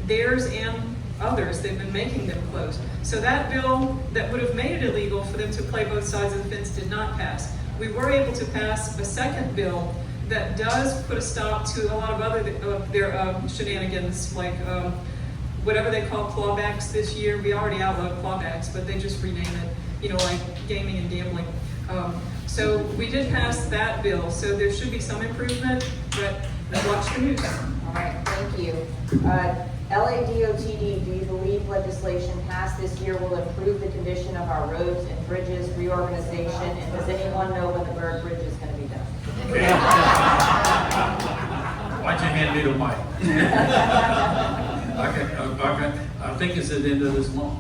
Theirs and others, they've been making them close. So that bill that would have made it illegal for them to play both sides of the fence did not pass. We were able to pass a second bill that does put a stop to a lot of other their shenanigans, like whatever they call clawbacks this year. We already outlawed clawbacks, but they just rename it, like gaming and gambling. So we did pass that bill, so there should be some improvement, but watch the news. All right, thank you. LADOTD, do you believe legislation passed this year will improve the condition of our roads and bridges reorganization? And does anyone know when the Bird Bridge is going to be done? Why'd you hand me the mic? I think it's at the end of this month.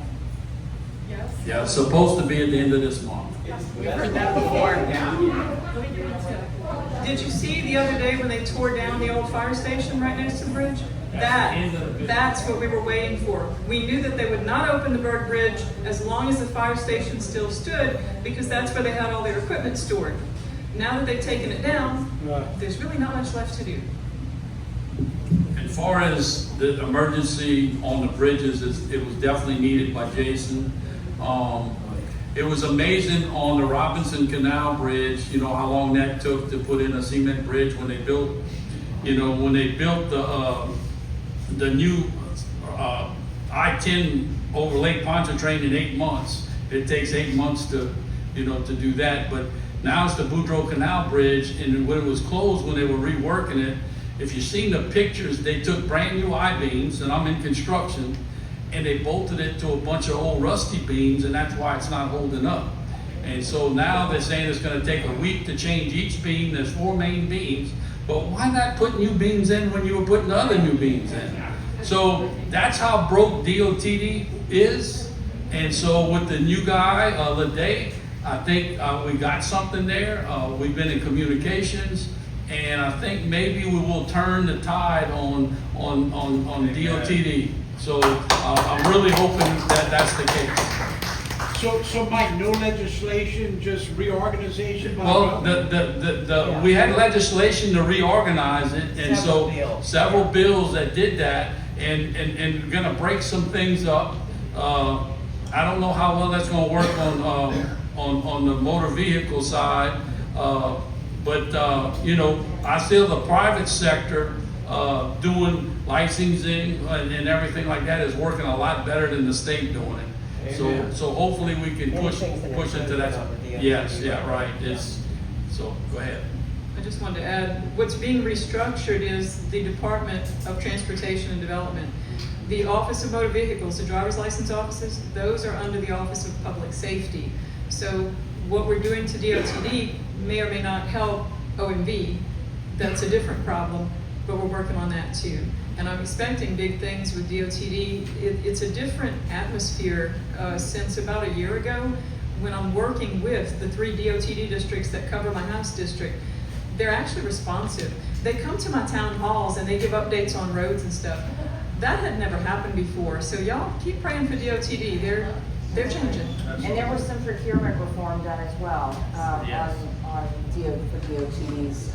Yes? Yeah, it's supposed to be at the end of this month. We've heard that before. Did you see the other day when they tore down the old fire station right next to the bridge? That's what we were waiting for. We knew that they would not open the Bird Bridge as long as the fire station still stood, because that's where they had all their equipment stored. Now that they've taken it down, there's really not much left to do. As far as the emergency on the bridges, it was definitely needed by Jason. It was amazing on the Robinson Canal Bridge, you know, how long that took to put in a cement bridge when they built, the new I-10 over Lake Pontchartrain in 8 months. It takes 8 months to do that. But now it's the Boudreaux Canal Bridge, and when it was closed, when they were reworking it, if you've seen the pictures, they took brand new I-beams, and I'm in construction, and they bolted it to a bunch of old rusty beams, and that's why it's not holding up. And so now they're saying it's going to take a week to change each beam. There's 4 main beams, but why not put new beams in when you were putting the other new beams in? So that's how broke DOTD is. And so with the new guy, Lede, I think we got something there. We've been in communications, and I think maybe we will turn the tide on DOTD. So I'm really hoping that that's the case. So Mike, no legislation, just reorganization? Well, we had legislation to reorganize it, and several bills that did that, and gonna break some things up. I don't know how well that's gonna work on the motor vehicle side, but I see the private sector doing licensing and everything like that is working a lot better than the state doing it. So hopefully we can push into that. Yes, yeah, right. So go ahead. I just wanted to add, what's being restructured is the Department of Transportation and Development. The Office of Motor Vehicles, the driver's license offices, those are under the Office of Public Safety. So what we're doing to DOTD may or may not help OMV. That's a different problem, but we're working on that too. And I'm expecting big things with DOTD. It's a different atmosphere since about a year ago when I'm working with the 3 DOTD districts that cover my house district. They're actually responsive. They come to my town halls and they give updates on roads and stuff. That had never happened before. So y'all keep praying for DOTD. They're changing. And there was some procurement reform done as well for DOTD's.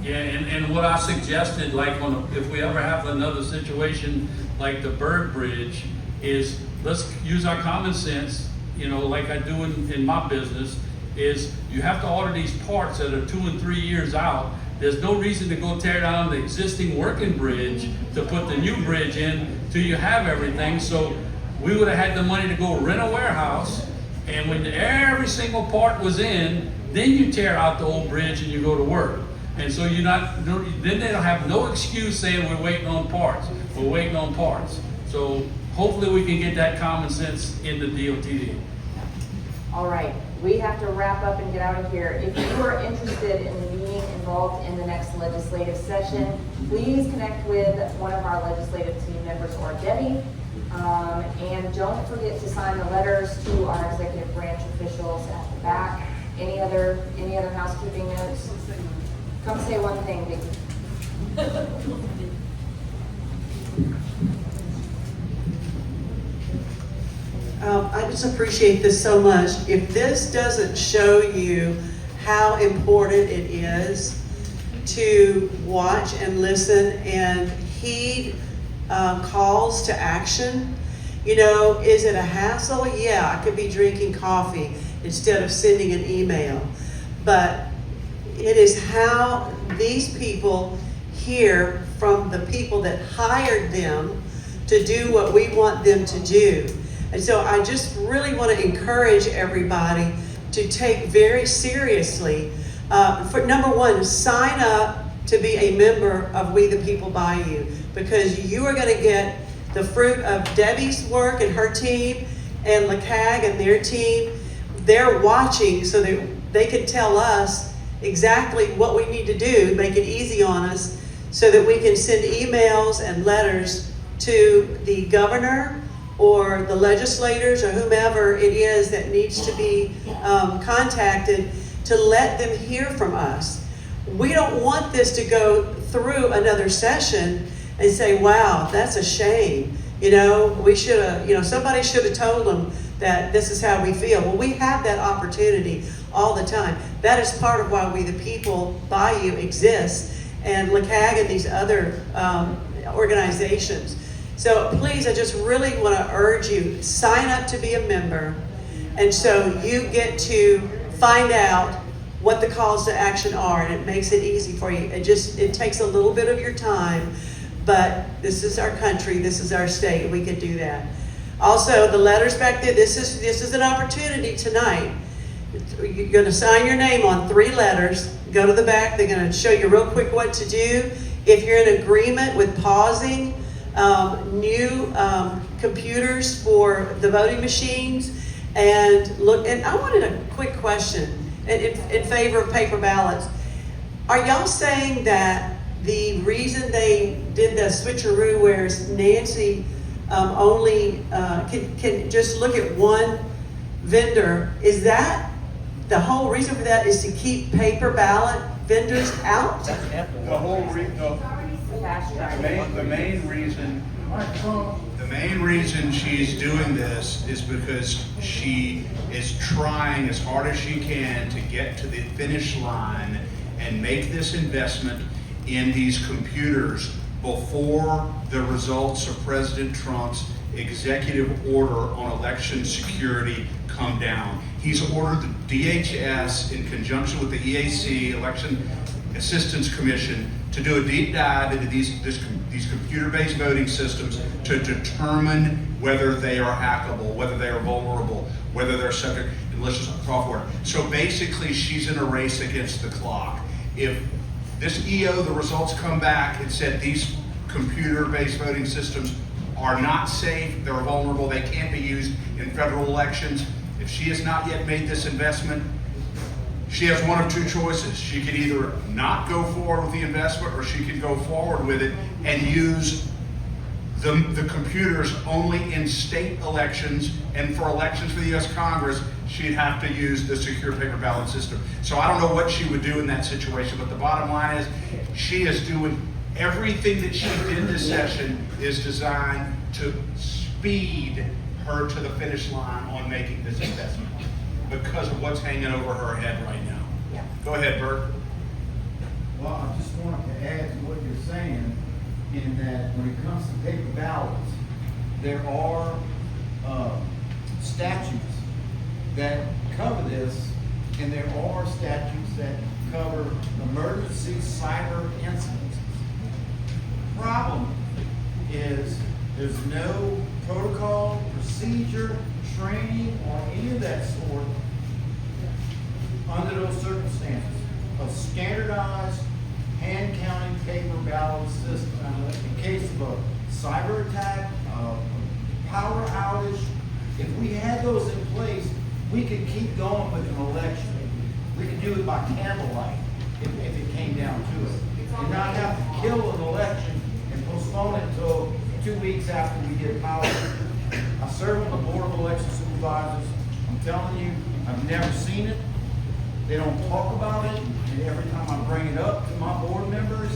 Yeah, and what I suggested, like if we ever have another situation like the Bird Bridge, is let's use our common sense, like I do in my business, is you have to order these parts that are 2 and 3 years out. There's no reason to go tear down the existing working bridge to put the new bridge in till you have everything. So we would have had the money to go rent a warehouse, and when every single part was in, then you tear out the old bridge and you go to work. And so then they don't have no excuse saying we're waiting on parts. We're waiting on parts. So hopefully we can get that common sense into DOTD. All right, we have to wrap up and get out of here. If you are interested in being involved in the next legislative session, please connect with one of our legislative team members or Debbie. And don't forget to sign the letters to our executive branch officials at the back. Any other housekeeping notes? Come say one thing, Vicki. I just appreciate this so much. If this doesn't show you how important it is to watch and listen and heed calls to action, is it a hassle? Yeah, I could be drinking coffee instead of sending an email. But it is how these people hear from the people that hired them to do what we want them to do. And so I just really want to encourage everybody to take very seriously. For number one, sign up to be a member of We the People Bayou, because you are going to get the fruit of Debbie's work and her team, and LeCag and their team. They're watching so that they can tell us exactly what we need to do, make it easy on us, so that we can send emails and letters to the governor or the legislators or whomever it is that needs to be contacted to let them hear from us. We don't want this to go through another session and say, wow, that's a shame. You know, we should have, somebody should have told them that this is how we feel. Well, we have that opportunity all the time. That is part of why We the People Bayou exists, and LeCag and these other organizations. So please, I just really want to urge you, sign up to be a member, and so you get to find out what the calls to action are, and it makes it easy for you. It takes a little bit of your time, but this is our country, this is our state, and we can do that. Also, the letters back there, this is an opportunity tonight. You're going to sign your name on 3 letters, go to the back, they're going to show you real quick what to do. If you're in agreement with pausing new computers for the voting machines, and I wanted a quick question in favor of paper ballots. Are y'all saying that the reason they did the switcheroo, where Nancy only can just look at one vendor, is that the whole reason for that is to keep paper ballot vendors out? The main reason she's doing this is because she is trying as hard as she can to get to the finish line and make this investment in these computers before the results of President Trump's executive order on election security come down. He's ordered the DHS, in conjunction with the EAC, Election Assistance Commission, to do a deep dive into these computer-based voting systems to determine whether they are hackable, whether they are vulnerable, whether they're subject to malicious software. So basically, she's in a race against the clock. If this EO, the results come back and said these computer-based voting systems are not safe, they're vulnerable, they can't be used in federal elections, if she has not yet made this investment, she has one of 2 choices. She can either not go forward with the investment, or she can go forward with it and use the computers only in state elections, and for elections for the U.S. Congress, she'd have to use the secure paper ballot system. So I don't know what she would do in that situation, but the bottom line is she is doing everything that she did this session is designed to speed her to the finish line on making this investment because of what's hanging over her head right now. Yeah. Go ahead, Bert. Well, I just wanted to add to what you're saying, in that when it comes to paper ballots, there are statutes that cover this, and there are statutes that cover emergency cyber incidents. Problem is there's no protocol, procedure, training, or any of that sort under those circumstances of standardized hand counting paper ballot system. In case of a cyber attack, a power outage, if we had those in place, we could keep going with an election. We could do it by candlelight if it came down to it. And not have to kill an election and postpone it until 2 weeks after we get power. I serve on the Board of Election Supervisors. I'm telling you, I've never seen it. They don't talk about it, and every time I bring it up to my board members,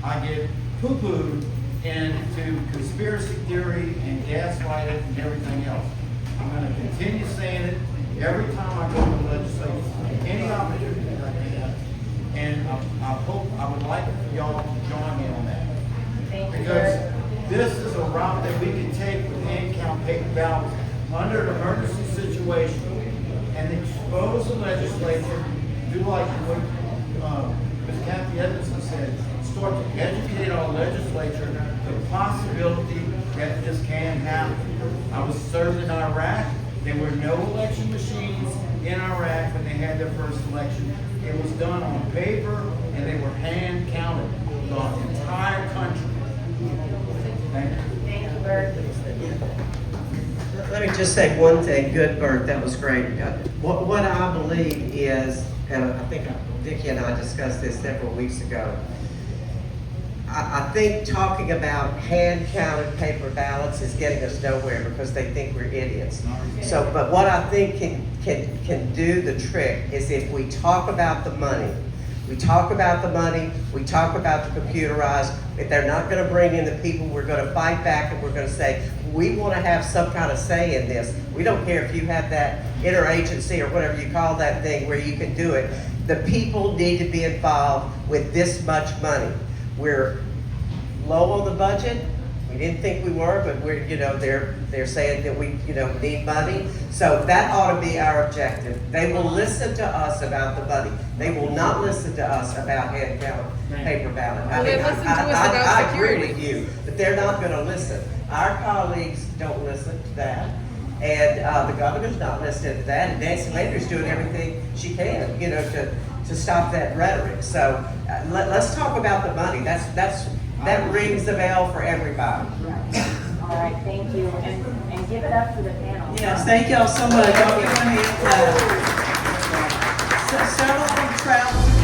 I get poo-pooed into conspiracy theory and gaslighted and everything else. I'm going to continue saying it every time I go to the legislature, any opportunity that I have. And I would like for y'all to join me on that. Thank you. Because this is a route that we can take with hand count paper ballots under an emergency situation and expose the legislature, do like what Ms. Kathy Edmondson said, start to educate our legislature the possibility that this can happen. I was served in Iraq. There were no election machines in Iraq when they had their first election. It was done on paper and they were hand counted, the entire country. Thank you. Thank you, Bert. Let me just say one thing. Good, Bert, that was great. What I believe is, and I think Vicki and I discussed this several weeks ago, I think talking about hand-counted paper ballots is getting us nowhere because they think we're idiots. So, but what I think can do the trick is if we talk about the money. We talk about the money, we talk about the computerized. If they're not gonna bring in the people, we're gonna fight back and we're gonna say, we wanna have some kind of say in this. We don't care if you have that interagency or whatever you call that thing where you can do it. The people need to be involved with this much money. We're low on the budget. We didn't think we were, but we're, they're saying that we, need money. So that ought to be our objective. They will listen to us about the money. They will not listen to us about hand count paper ballot. Well, they listen to us about I agree security. with you, but they're not gonna listen. Our colleagues don't listen to that. And the governor's not listening to that, and Nancy Landry's doing everything she can, to stop that rhetoric. So let's talk about the money. That rings the bell for everybody. All right, thank you, and give it up for the panel. Yes, thank y'all so much. Y'all give them a hand clap. Several of them traveled